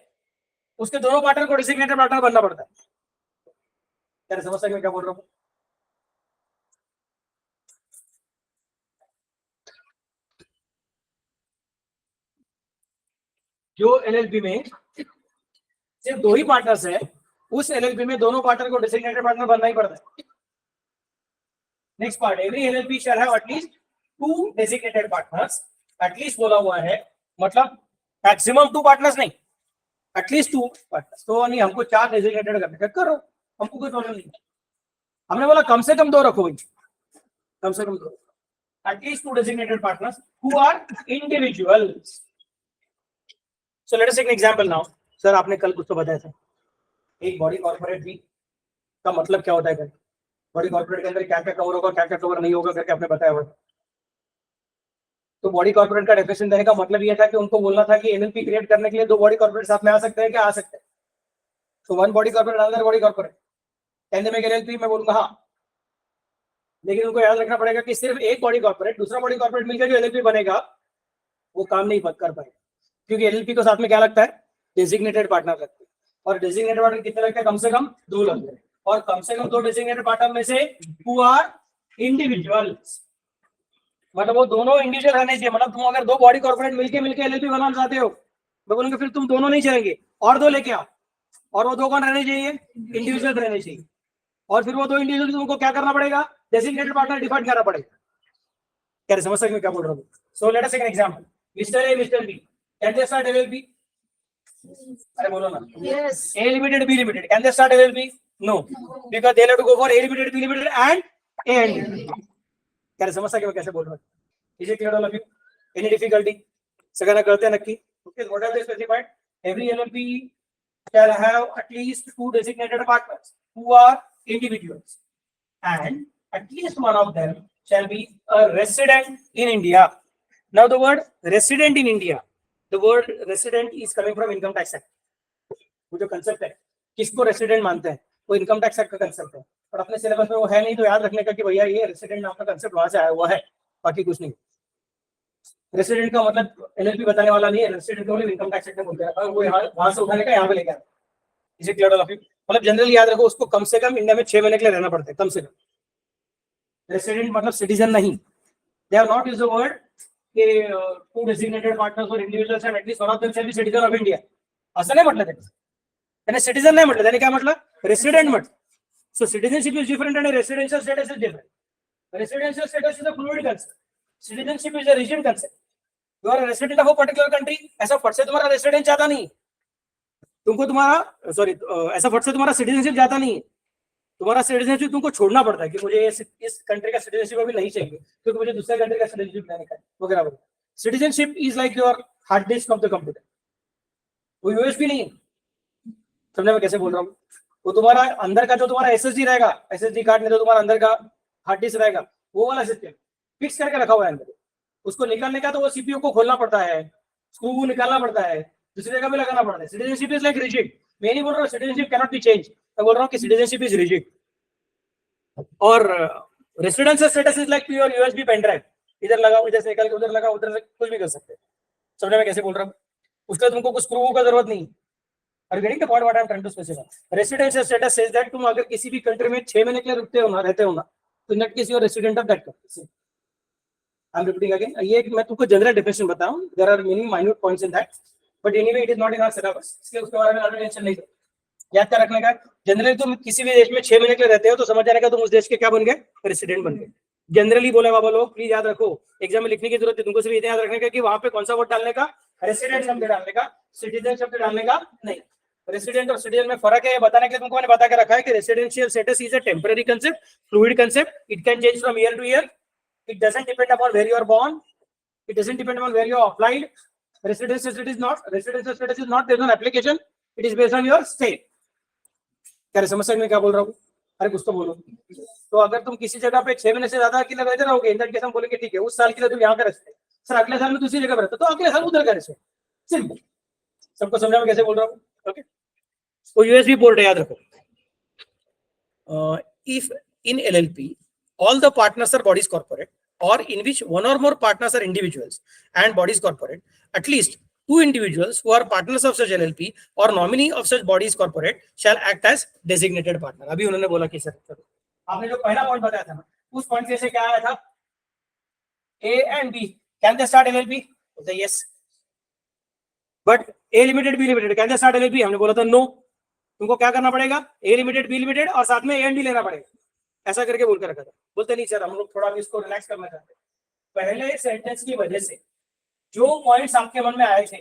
उसके दोनों पार्टनर को डेजिग्नेटेड पार्टनर बनना पड़ता है। क्या समझ सकते हैं क्या बोल रहा हूँ? जो एलएलपी में सिर्फ 2 ही पार्टनर्स है, उस एलएलपी में दोनों पार्टनर को डेजिग्नेटेड पार्टनर बनना ही पड़ता है। Next part, every LLP shall have at least 2 designated partners. At least बोला हुआ है मतलब मैक्सिमम 2 पार्टनर्स नहीं, एटलीस्ट 2 पार्टनर्स। तो नहीं हमको 4 डेजिग्नेटेड करने का करो, हमको कोई प्रॉब्लम नहीं। हमने बोला कम से कम 2 रखो भाई, कम से कम 2, at least 2 designated partners who are individuals. So let us take an example now. Sir आपने कल कुछ तो बताया था, एक बॉडी कॉर्पोरेट भी का मतलब क्या होता है? बॉडी कॉर्पोरेट के अंदर क्या क्या कवर होगा, क्या क्या कवर नहीं होगा करके आपने बताया हुआ। तो बॉडी कॉर्पोरेट का डेफिनेशन देने का मतलब यह था कि उनको बोलना था कि एलएलपी क्रिएट करने के लिए 2 बॉडी कॉर्पोरेट साथ में आ सकते हैं, क्या आ सकते हैं? तो 1 body corporate another body corporate कहने में एलएलपी मैं बोलूंगा हाँ, लेकिन उनको याद रखना पड़ेगा कि सिर्फ एक बॉडी कॉर्पोरेट दूसरा बॉडी कॉर्पोरेट मिलकर जो एलएलपी बनेगा वो काम नहीं कर पाएगा, क्योंकि एलएलपी को साथ में क्या लगता है? डेजिग्नेटेड पार्टनर लगता है। और डेजिग्नेटेड पार्टनर कितने लगते हैं? कम से कम 2 लगते हैं, और कम से कम 2 डेजिग्नेटेड पार्टनर में से हु आर इंडिविजुअल्स, मतलब वो दोनों इंडिविजुअल रहने चाहिए। मतलब तुम अगर 2 बॉडी कॉर्पोरेट मिलके एलएलपी बनाना चाहते हो, मैं बोलूंगा फिर तुम दोनों नहीं चलेंगे, और 2 लेके आओ, और वो 2 कौन रहने चाहिए? इंडिविजुअल रहने चाहिए। और फिर वो 2 इंडिविजुअल तुमको क्या करना पड़ेगा? डेजिग्नेटेड पार्टनर डिफाइन करना पड़ेगा। क्या समझ सकते हो क्या बोल रहा हूँ? So let us take an example, mister A mister B, can they start LLP? अरे बोलो ना। Yes. A limited, B limited, can they start LLP? No, because they'll have to go for A limited, B limited and A and क्या समझ सकते हो कैसे बोल रहा हूँ? Is it clear all of you? Any difficulty? सगळ्यांना कळते नक्की? Okay, what are they specified? Every LLP shall have at least 2 designated partners who are individuals, and at least one of them shall be a resident in India. Now the word resident in India, the word resident is coming from income tax act. वो जो concept है किसको resident मानते हैं, वो income tax act का concept है, और अपने सिलेबस में वो है नहीं, तो याद रखने का कि भैया ये रेसिडेंट नाम का कंसेप्ट वहां से आया हुआ है, बाकी कुछ नहीं। रेसिडेंट का मतलब एलएलपी बताने वाला नहीं है, रेसिडेंट को इनकम टैक्स एक्ट में बोलते हैं, वो यहाँ वहां से उठाने का यहाँ पे लेके आता है। इसे क्लियर ऑल ऑफ यू? मतलब जनरली याद रखो, उसको कम से कम इंडिया में 6 महीने के लिए रहना पड़ता है, कम से कम। रेसिडेंट मतलब सिटीजन नहीं। They have not used the word कि 2 डेजिग्नेटेड पार्टनर्स और individuals and at least one of them shall be citizen of India, असं नाही म्हटलं त्याने सिटीजन नाही म्हटलं, त्याने काय म्हटलं? रेसिडेंट म्हटलं. सो सिटीजनशिप इज डिफरंट आणि residential status is different. Residential status is a fluid concept, citizenship is a rigid concept. You are a resident of a particular country, ऐसा फट से तुम्हारा रेसिडेंट जाता नहीं, तुमको तुम्हारा सॉरी ऐसा फट से तुम्हारा सिटीजनशिप जाता नहीं है, तुम्हारा सिटीजनशिप तुमको छोड़ना पड़ता है कि मुझे इस कंट्री का सिटीजनशिप अभी नहीं चाहिए क्योंकि मुझे दूसरे कंट्री का सिटीजनशिप लेने का है वगैरह वगैरह. Citizenship is like your hard disk of the computer, वो यूएसबी नहीं है. समझे मैं कैसे बोल रहा हूँ? वो तुम्हारा अंदर का जो तुम्हारा एसएसडी रहेगा, एसएसडी कार्ड में जो तुम्हारा अंदर का हार्ड डिस्क रहेगा, वो वाला सिस्टम फिक्स करके रखा हुआ है अंदर, उसको निकालने का तो वो सीपीयू को खोलना पड़ता है, स्क्रू निकालना पड़ता है, दूसरी जगह पे लगाना पड़ता है। Citizenship is like rigid. मैं नहीं बोल रहा हूँ सिटीजनशिप कैनॉट बी चेंज, मैं बोल रहा हूँ कि सिटीजनशिप इज रिजिड। और residential status is like pure USB pen drive, इधर लगाओ, इधर से निकाल के उधर लगाओ, उधर से कुछ भी कर सकते हैं। समझ में कैसे बोल रहा हूँ? उसका तुमको कुछ स्क्रू का जरूरत नहीं। Are you getting the point what I am trying to specify? Residential status says that तुम अगर किसी भी कंट्री में 6 महीने के लिए रुकते हो ना, रहते हो ना, तो in that case you are resident of that country. I am repeating again, ये मैं तुमको जनरल डेफिनेशन बताऊं, there are many minute points in that, but anyway it is not in our syllabus, इसके उसके बारे में ज्यादा टेंशन नहीं लो, याद कर रखने का। जनरली तुम किसी भी देश में 6 महीने के लिए रहते हो तो समझ जाने का तुम उस देश के क्या बन गए, रेसिडेंट बन गए। जनरली बोले बाबा लोग, प्लीज याद रखो, एग्जाम में लिखने की जरूरत है तुमको, सिर्फ इतना याद रखने का कि वहां पे कौन सा वर्ड डालने का, रेसिडेंट शब्द डालने का, सिटीजन शब्द डालने का नहीं। रेसिडेंट और सिटीजन में फर्क है, ये बताने के लिए तुमको मैंने बता के रखा है कि residential status is a temporary concept, fluid concept, it can change from year to year, it doesn't depend upon where you are born, it doesn't depend upon where you are applied. Residential status is not based on application, it is based on your state. क्या समझ में क्या बोल रहा हूँ? अरे कुछ तो बोलो। तो अगर तुम किसी जगह पे 6 महीने से ज्यादा के लिए रहते रहोगे, इन दैट केस हम बोलेंगे ठीक है उस साल के लिए तुम यहाँ का रहते, सर अगले साल में दूसरी जगह पर रहते तो अगले साल उधर का रहते। सिंपल, सबको समझा में कैसे बोल रहा हूँ? ओके, तो यूएसबी पोर्ट है, याद रखो। If in LLP all the partners are bodies corporate, or in which one or more partners are individuals and bodies corporate, at least 2 individuals who are partners of such LLP or nominee of such bodies corporate shall act as designated partner। अभी उन्होंने बोला कि sir आपने जो पहला point बताया था ना, उस पॉइंट से क्या आया था, A and B can they start LLP? तो yes, but A limited B limited can they start LLP? हमने बोला था no। तुमको क्या करना पड़ेगा, A limited B limited और साथ में A and B लेना पड़ेगा, ऐसा करके बोल कर रखा था। बोलते नहीं सर हम लोग थोड़ा भी इसको रिलैक्स करना चाहते हैं। पहले सेंटेंस की वजह से जो पॉइंट्स आपके मन में आए थे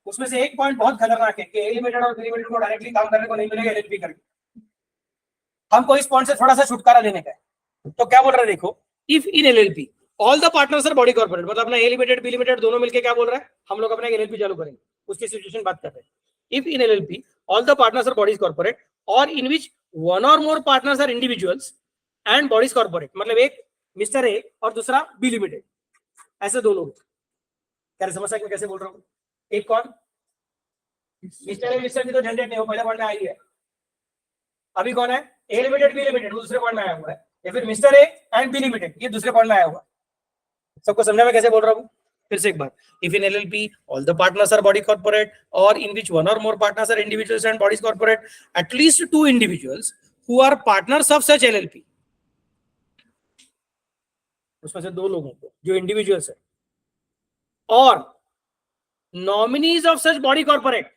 उसमें से एक पॉइंट बहुत खतरनाक है कि ए लिमिटेड और बी लिमिटेड को डायरेक्टली काम करने को नहीं मिलेगा एलएलपी करके। हमको इस पॉइंट से थोड़ा सा छुटकारा लेने का है। तो क्या बोल रहा है देखो, if in LLP all the partners are body corporate, मतलब अपना ए लिमिटेड बी लिमिटेड दोनों मिलकर क्या बोल रहा है, हम लोग अपना एलएलपी चालू करेंगे, उसकी सिचुएशन बात कर रहे हैं। If in LLP all the partners are bodies corporate or in which one or more partners are individuals and bodies corporate, मतलब एक मिस्टर ए और दूसरा बी लिमिटेड, ऐसे दो लोग। क्या समझ सकते कैसे बोल रहा हूँ? एक कौन, मिस्टर ए मिस्टर बी तो झंझट नहीं हो, पहले पॉइंट में आई है। अभी कौन है, ए लिमिटेड बी लिमिटेड, दूसरे पॉइंट में आया हुआ है, या फिर mister A and B limited, ये दूसरे पॉइंट में आया हुआ है। सबको समझा मैं कैसे बोल रहा हूँ? फिर से एक बार, if in LLP all the partners are body corporate or in which one or more partners are individuals and bodies corporate, at least 2 individuals who are partners of such LLP, उसमें से 2 लोगों को जो इंडिविजुअल्स है, or nominees of such body corporate,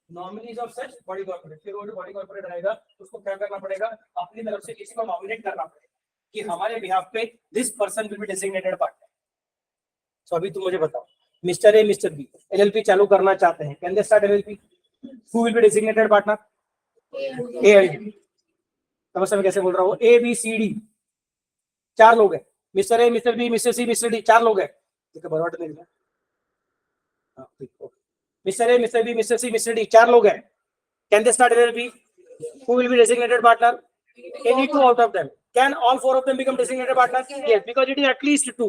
nominees of such body corporate. फिर वो जो body corporate रहेगा उसको क्या करना पड़ेगा, अपनी तरफ से किसी को नॉमिनेट करना पड़ेगा कि हमारे बिहाफ पे this person will be designated partner. So अभी तुम मुझे बताओ, mister A mister B LLP चालू करना चाहते हैं, can they start LLP? Who will be designated partner? A and B. समझ में कैसे बोल रहा हूँ? ए बी सी डी 4 लोग हैं, mister A mister B mister C mister D 4 लोग हैं। ठीक है, बराबर नहीं है? हाँ ठीक, okay. Mister A mister B mister C mister D 4 लोग हैं, can they start LLP? Who will be designated partner? Any 2 out of them. Can all 4 of them become designated partners? Yes, because it is at least 2,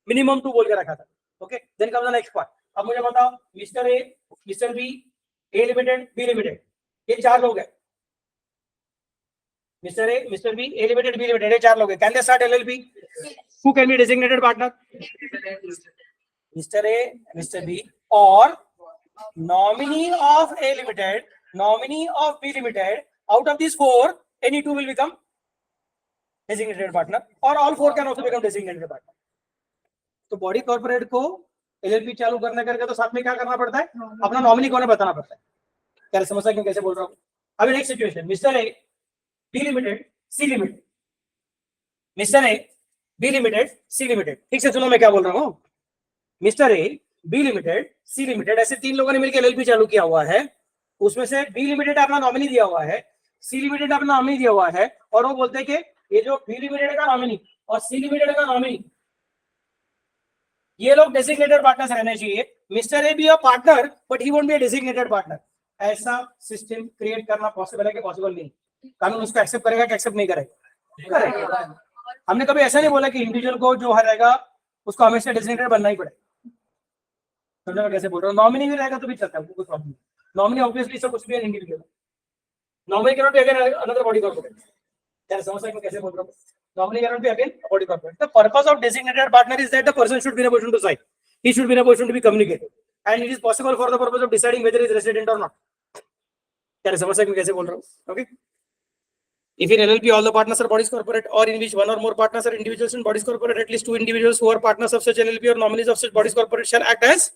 minimum 2 बोल के रखा था। Okay, then comes the next part. अब मुझे बताओ, mister A mister B A limited B limited, ये 4 लोग हैं। Mister A mister B A limited B limited, ये 4 लोग हैं, can they start LLP? Who can be designated partner? Mister A mister B और nominee of A limited, nominee of B limited, out of these 4 any 2 will become designated partner, or all 4 can also become designated partner. तो body corporate को LLP चालू करने करके तो साथ में क्या करना पड़ता है, अपना नॉमिनी कौन है बताना पड़ता है। क्या समझ रहे कैसे बोल रहा हूँ? अभी next situation, mister A B limited C limited, mister A B limited C limited. ठीक से सुनो मैं क्या बोल रहा हूँ। Mister A B limited C limited, ऐसे 3 लोगों ने मिलकर एलएलपी चालू किया हुआ है। उसमें से बी लिमिटेड अपना नॉमिनी दिया हुआ है, सी लिमिटेड अपना नॉमिनी दिया हुआ है, और वो बोलते हैं कि ये जो बी लिमिटेड का नॉमिनी और सी लिमिटेड का नॉमिनी, ये लोग डेजिग्नेटेड पार्टनर्स रहने चाहिए। Mister A B a partner but he won't be a designated partner. ऐसा सिस्टम क्रिएट करना पॉसिबल है कि पॉसिबल नहीं? कानून उसको एक्सेप्ट करेगा कि एक्सेप्ट नहीं करेगा? हमने कभी ऐसा नहीं बोला कि इंडिविजुअल को जो रहेगा उसको हमेशा डेजिग्नेटेड बनना ही पड़ेगा। समझा मैं कैसे बोल रहा हूँ? नॉमिनी भी रहेगा तो भी चलता है, कोई प्रॉब्लम नहीं। नॉमिनी ऑब्वियसली सब कुछ भी individual, nominee can not be again another body corporate. क्या समझ सकते कैसे बोल रहा हूँ? Nominee cannot be again a body corporate. The purpose of designated partner is that the person should be in a position to sign. He should be in a position to be communicated, and it is possible for the purpose of deciding whether he is resident or not. क्या समझ सकते कैसे बोल रहा हूँ? Okay. If in LLP all the partners are bodies corporate, or in which one or more partners are individuals in bodies corporate, at least two individuals who are partners of such LLP or nominees of such bodies corporate shall act as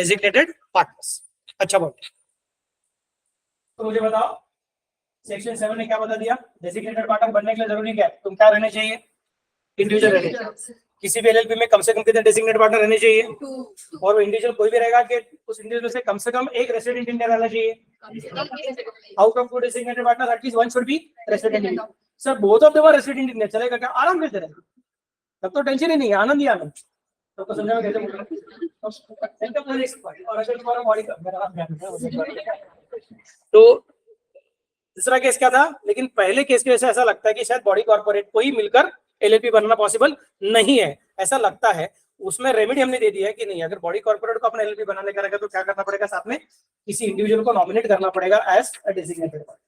designated partners. अच्छा बात। तो मुझे बताओ section 7 ने क्या बता दिया? Designated partner बनने के लिए जरूरी क्या है? तुम क्या रहने चाहिए? इंडिविजुअल रहने चाहिए। किसी भी एलएलपी में कम से कम कितने डेजिग्नेटेड पार्टनर रहने चाहिए? और वो इंडिविजुअल कोई भी रहेगा कि उस इंडिविजुअल से कम एक रेसिडेंट इंडियन रहना चाहिए। Out of 2 designated partner at least one should be resident Indian. Sir both of them are resident Indian, चलेगा क्या? आराम से चलेगा, तब तो टेंशन ही नहीं है, आनंद ही आनंद। तो समझा मैं कैसे बोल रहा हूं? तो दूसरा केस क्या था? लेकिन पहले केस की वजह से ऐसा लगता है कि शायद बॉडी कॉर्पोरेट को ही मिलकर एलएलपी बनना पॉसिबल नहीं है, ऐसा लगता है। उसमें रेमेडी हमने दे दिया है कि नहीं, अगर बॉडी कॉर्पोरेट को अपना एलएलपी बनाने का रहेगा तो क्या करना पड़ेगा? साथ में किसी इंडिविजुअल को नॉमिनेट करना पड़ेगा एज अ डेजिग्नेटेड पार्टनर।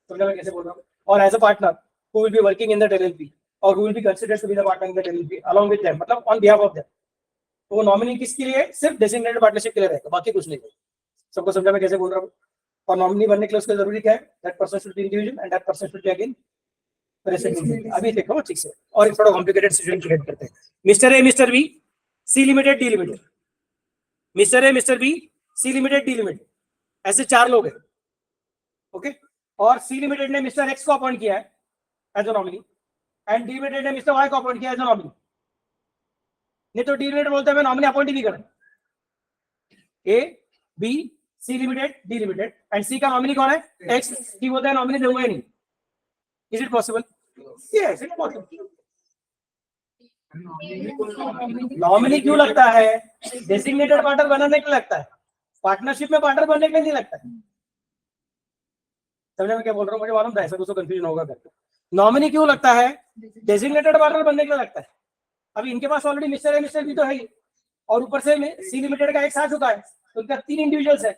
समझा मैं कैसे बोल रहा हूँ? Or as a partner who will be working in that LLP or who will be considered to be the partner in that LLP along with them, मतलब on behalf of them. तो वो nominee किसके लिए? सिर्फ designated partnership के लिए रहेगा, बाकी कुछ नहीं। सबको समझा मैं कैसे बोल रहा हूँ? और नॉमिनी बनने के लिए उसका जरूरी क्या है? That person should be individual and that person should be again resident. अभी देखो ठीक से, और एक थोड़ा कॉम्प्लिकेटेड सिचुएशन क्रिएट करते हैं। Mister A, mister B, C limited, D limited. Mister A, mister B, C limited, D limited, ऐसे 4 लोग हैं। ओके, और सी लिमिटेड ने मिस्टर एक्स को अपॉइंट किया है as a nominee and D limited ने मिस्टर वाई को अपॉइंट किया एज अ नॉमिनी। नहीं तो डी लिमिटेड बोलते हैं मैं नॉमिनी अपॉइंट भी करें। A, B, C limited, D limited, and C का नॉमिनी कौन है? एक्स। डी बोलता है नॉमिनी दूंगा ही नहीं। Is it possible? Yes, it possible. Nominee क्यों लगता है? डेजिग्नेटेड पार्टनर बनाने के लिए लगता है, पार्टनरशिप में पार्टनर बनने के लिए नहीं लगता है। समझे मैं क्या बोल रहा हूँ? मुझे मालूम था ऐसा कुछ कंफ्यूजन होगा करके। नॉमिनी क्यों लगता है? डेजिग्नेटेड पार्टनर बनने के लिए लगता है। अभी इनके पास already mister A, mister B तो है ही, और ऊपर से सी लिमिटेड का एक आ चुका है, तो उनका 3 इंडिविजुअल्स है।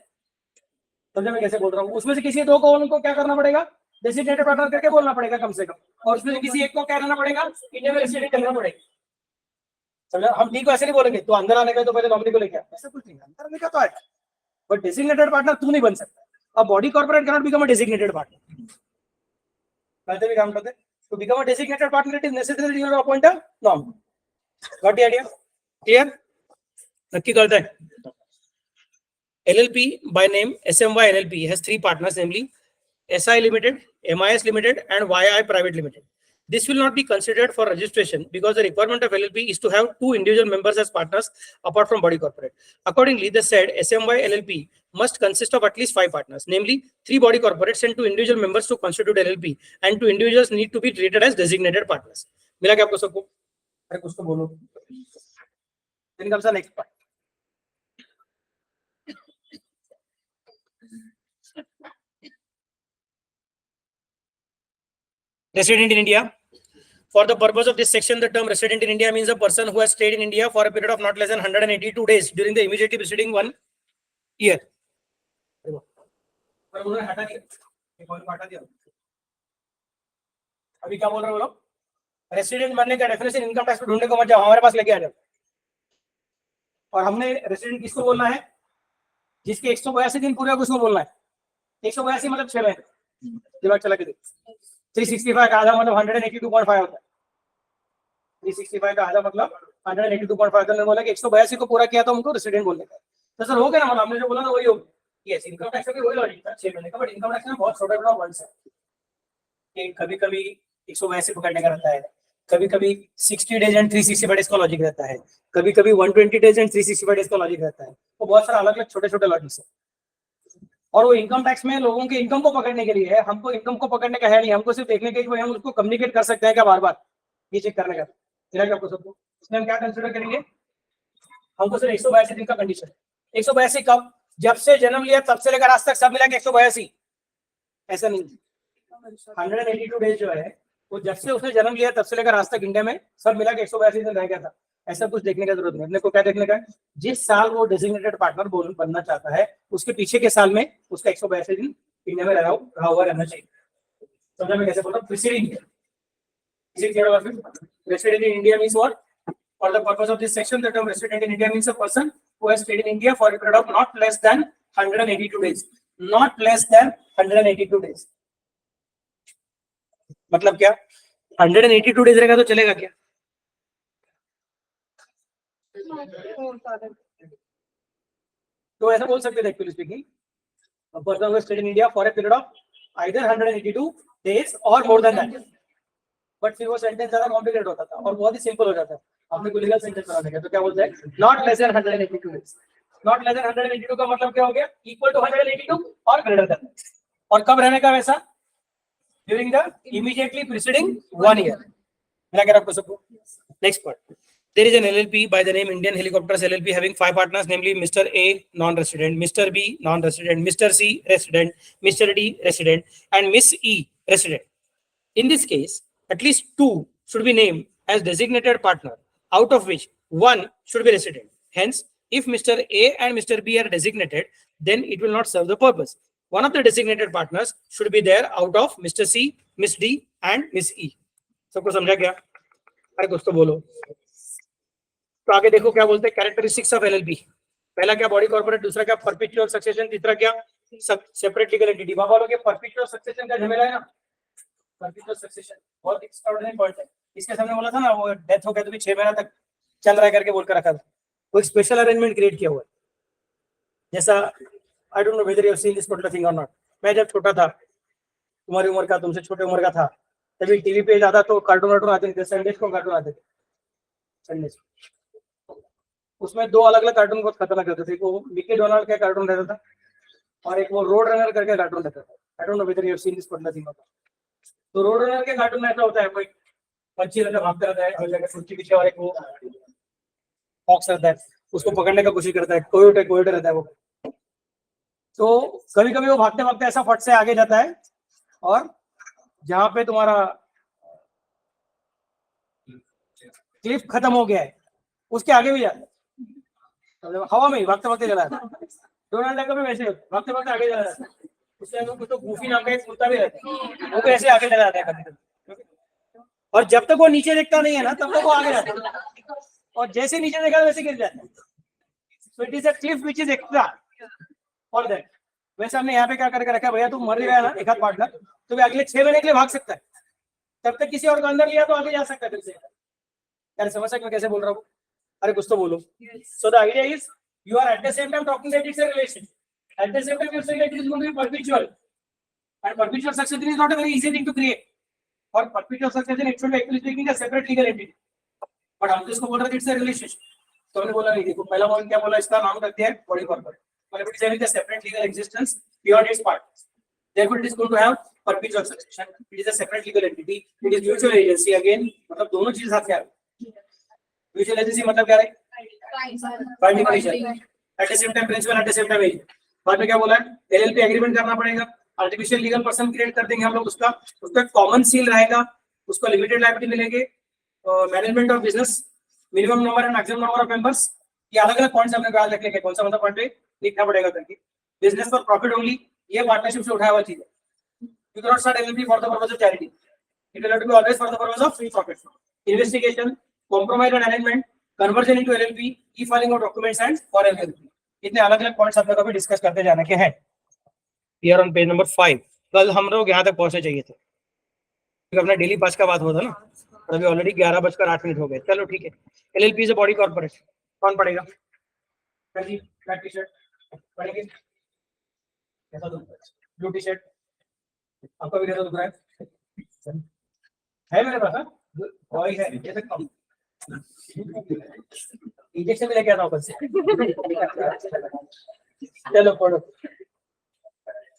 समझे मैं कैसे बोल रहा हूँ? उसमें से किसी 2 को उनको क्या करना पड़ेगा? डेजिग्नेटेड पार्टनर करके बोलना पड़ेगा कम से कम, और उसमें से किसी एक को क्या करना पड़ेगा? इंडियन रेसिडेंट करना पड़ेगा। समझा? हम ठीक वैसे नहीं बोलेंगे तो अंदर आने का तो पहले नॉमिनी को लेके, ऐसा कुछ नहीं, अंदर आने का तो है, बट डेजिग्नेटेड पार्टनर तू नहीं बन सकता। अब body corporate can not become a designated partner. कहते भी काम करते, to become a designated partner it is necessary you appoint a nominee. Got the idea? Clear? नक्की करते हैं। LLP by name SMY LLP has 3 partners, namely SI Limited, MIS Limited, and YI Private Limited. This will not be considered for registration because the requirement of LLP is to have 2 individual members as partners apart from body corporate. Accordingly, the said SMY LLP must consist of at least 5 partners, namely 3 body corporates and 2 individual members to constitute LLP, and 2 individuals need to be treated as designated partners. मिला क्या आपको सबको? अरे कुछ तो बोलो। then comes the next part. Resident in India. For the purpose of this section, the term resident in India means a person who has stayed in India for a period of not less than 182 days during the immediately preceding 1 year. अभी क्या बोल रहे हो लोग? Resident बनने का definition income tax ढूंढने को मत जाओ, हमारे पास लेके आ जाओ। और हमने रेसिडेंट किसको बोलना है? जिसके 182 दिन पूरे उसको बोलना है। 182 मतलब 6 महीने। दिमाग चला के देखो। 365 का आधा मतलब 182.5 होता है। 365 का आधा मतलब 182.5 होता है। बोला कि 182 को पूरा किया तो हमको रेसिडेंट बोलने का। तो सर हो गया ना, मतलब हमने जो बोला था वही हो गया। यस, इनकम टैक्स का वही लॉजिक था 6 महीने का, बट इनकम टैक्स में बहुत छोटा छोटा वर्ड्स है कि कभी-कभी 182 पकड़ने का रहता है, कभी-कभी 60 डेज एंड 365 डेज का लॉजिक रहता है, कभी-कभी 120 डेज एंड 365 डेज का लॉजिक रहता है। तो बहुत सारा अलग-अलग छोटे-छोटे लॉजिक्स है। और वो इनकम टैक्स में लोगों के इनकम को पकड़ने के लिए है, हमको इनकम को पकड़ने का है नहीं, हमको सिर्फ देखने के लिए हम उसको कम्युनिकेट कर सकते हैं क्या बार-बार, ये चेक करने का। फिर आपको सबको इसमें हम क्या कंसीडर करेंगे? हमको सिर्फ 182 दिन का कंडीशन। 182 कब? जब से जन्म लिया तब से लेकर आज तक सब मिला के 182। ऐसा नहीं, 182 डेज जो है तो जब से उसने जन्म लिया तब से लेकर आज तक इंडिया में सब मिला के 182 दिन रह गया था। ऐसा कुछ देखने का जरूरत नहीं। अपने को क्या देखने का है, जिस साल वो डेजिग्नेटेड पार्टनर बनना चाहता है उसके पीछे के साल में उसका 182 दिन इंडिया में रहा हुआ रहना चाहिए। समझा मैं कैसे बोल रहा हूँ? Preceding resident in India means what? For the purpose of this section, the term resident in India means a person who has stayed in India for a period of not less than 182 days. Not less than 182 days. मतलब क्या? 182 days रहेगा तो चलेगा क्या? तो ऐसा बोल सकते थे actually speaking, a person who has stayed in India for a period of either 182 days or more than that. But फिर वो सेंटेंस ज्यादा कॉम्प्लिकेटेड होता था और बहुत ही सिंपल हो जाता है। आपने कोई लीगल सेंटेंस बनाने का तो क्या बोलते हैं? Not less than 182 days. Not less than 182 का मतलब क्या हो गया? इक्वल टू 182 और ग्रेटर देन। और कब रहने का वैसा? During the immediately preceding 1 year. मिला क्या आपको सबको? Next part, there is an LLP by the name Indian Helicopters LLP having 5 partners, namely Mr. A non-resident, Mr. B non-resident, Mr. C resident, Mr. D resident, and Miss E resident. In this case, at least 2 should be named as designated partner, out of which 1 should be resident. Hence, if Mr. A and Mr. B are designated, then it will not serve the purpose. One of the designated partners should be there out of Mr. C, Miss D, and Miss E. सबको समझा क्या? अरे कुछ तो बोलो। तो आगे देखो क्या बोलते हैं, कैरेक्टरिस्टिक्स ऑफ एलएलपी। पहला क्या? बॉडी कॉर्पोरेट, दूसरा क्या? परपेचुअल सक्सेशन, तीसरा क्या? Separate legal entity. बाबा लोग परपेचुअल सक्सेशन का झमेला है ना, परपेचुअल सक्सेशन बहुत एक्स्ट्राऑर्डिनरी पॉइंट है। इसके सामने बोला था ना वो डेथ हो गया तो भी 6 महीना तक चल रहा है करके बोलकर रखा था। वो एक स्पेशल अरेंजमेंट क्रिएट किया हुआ है। जैसा I don't know whether you have seen this particular thing और नॉट। मैं जब छोटा था, तुम्हारी उम्र का, तुमसे छोटे उम्र का था, तभी टीवी पे ज्यादा तो कार्टून वार्टून आते थे। संडेज को कार्टून आते थे, संडेज। उसमें 2 अलग अलग कार्टून बहुत खतरनाक रहते थे। एक वो मिकी डोनाल्ड का कार्टून रहता था और एक वो रोड रनर करके कार्टून रहता था। I don't know whether you have seen this particular thing. तो रोड रनर के कार्टून में ऐसा होता है, कोई पंछी रहता है, भागता रहता है हर जगह कुर्सी पीछे, और एक वो फॉक्स रहता है, उसको पकड़ने का कोशिश करता है। कोयोटे रहता है वो। तो कभी कभी वो भागते भागते ऐसा फट से आगे जाता है और जहां पे तुम्हारा क्लिफ खत्म हो गया है उसके आगे भी जाता है, हवा में ही भागते भागते चला जाता है। डोनाल्ड का भी वैसे भागते भागते आगे चला जाता है। उससे कुछ तो गूफी नाम का एक कुत्ता भी रहता है, वो भी ऐसे आगे चला जाता है कभी। और जब तक वो नीचे देखता नहीं है ना तब तक वो आगे जाता है, और जैसे नीचे देखा वैसे गिर जाता है। सो it is a cliff which is extra for that. वैसे हमने यहाँ पे क्या करके रखा है, भैया तुम मर गया ना एक आध पार्टनर, तो अगले 6 महीने के लिए भाग सकता है, तब तक किसी और को अंदर लिया तो आगे जा सकता है फिर से। यार समझ सकते मैं कैसे बोल रहा हूँ? अरे कुछ तो बोलो। So the idea is you are at the same time talking that it's a relation. At the same time, you're saying that it is going to be perpetual. And perpetual succession is not a very easy thing to create. For perpetual succession, it should be actually speaking a separate legal entity. But हम जिसको बोल रहे थे it's a relationship. तो हमने बोला नहीं, देखो पहला पॉइंट क्या बोला, इसका नाम रख दिया है body corporate. But it is having a separate legal existence beyond its partners. Therefore, it is going to have perpetual succession. It is a separate legal entity. It is mutual agency again. मतलब दोनों चीज साथ क्या है? Mutual agency मतलब क्या है? Binding condition, at the same time principal, at the same time agent. बाद में क्या बोला है? एलएलपी एग्रीमेंट करना पड़ेगा, आर्टिफिशियल लीगल पर्सन क्रिएट कर देंगे हम लोग, उसका कॉमन सील रहेगा, उसको लिमिटेड लायबिलिटी मिलेंगे, management of business, minimum number and maximum number of members. ये अलग अलग पॉइंट्स हमने याद रखने के, कौन सा मतलब पॉइंट पे लिखना पड़ेगा करके। बिजनेस फॉर प्रॉफिट ओनली, ये पार्टनरशिप से उठाया हुआ चीज है। You can not start LLP for the purpose of charity, it will have to be always for the purpose of free profit. Investigation, compromise and arrangement, conversion into LLP, e filing of documents and for LLP. इतने अलग अलग points आप लोगों को भी discuss करते जाने के हैं। हियर ऑन पेज नंबर 5 कल हम लोग यहाँ तक पहुंचने चाहिए थे, क्योंकि अपना डेली पास का बात हुआ था ना, और अभी ऑलरेडी 11:08 हो गए। चलो ठीक है। LLP is a body corporate. कौन पढ़ेगा? ब्लैक टी शर्ट पढ़ेंगे, कैसा ब्लू टी शर्ट आपका भी कैसा दुख रहा है मेरे पास? बॉय है, कैसे कम इंजेक्शन भी लेके आता हूँ। चलो पढ़ो।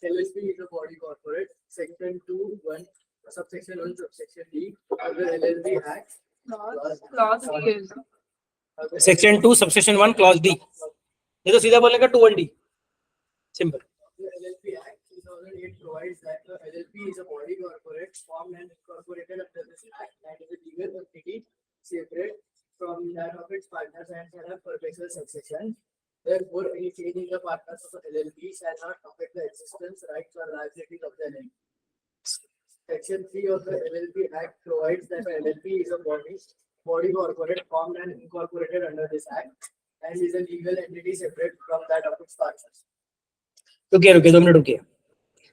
LLP is a body corporate. Section 2(1), subsection 1, subsection D of the LLP Act. Clause D is section 2 subsection 1 clause D. ये तो सीधा बोलेगा 2(1)D, simple. The LLP Act 2008 provides that the LLP is a body corporate formed and incorporated under this act and is a legal entity separate from that of its partners and shall have perpetual succession. Therefore, any change in the partners of the LLP shall not affect the existence, rights, or liabilities of the LLP. Section 3 of the LLP Act provides that the LLP is a body corporate formed and incorporated under this act and is a legal entity separate from that of its partners. रुकिए 2 minute रुकिए.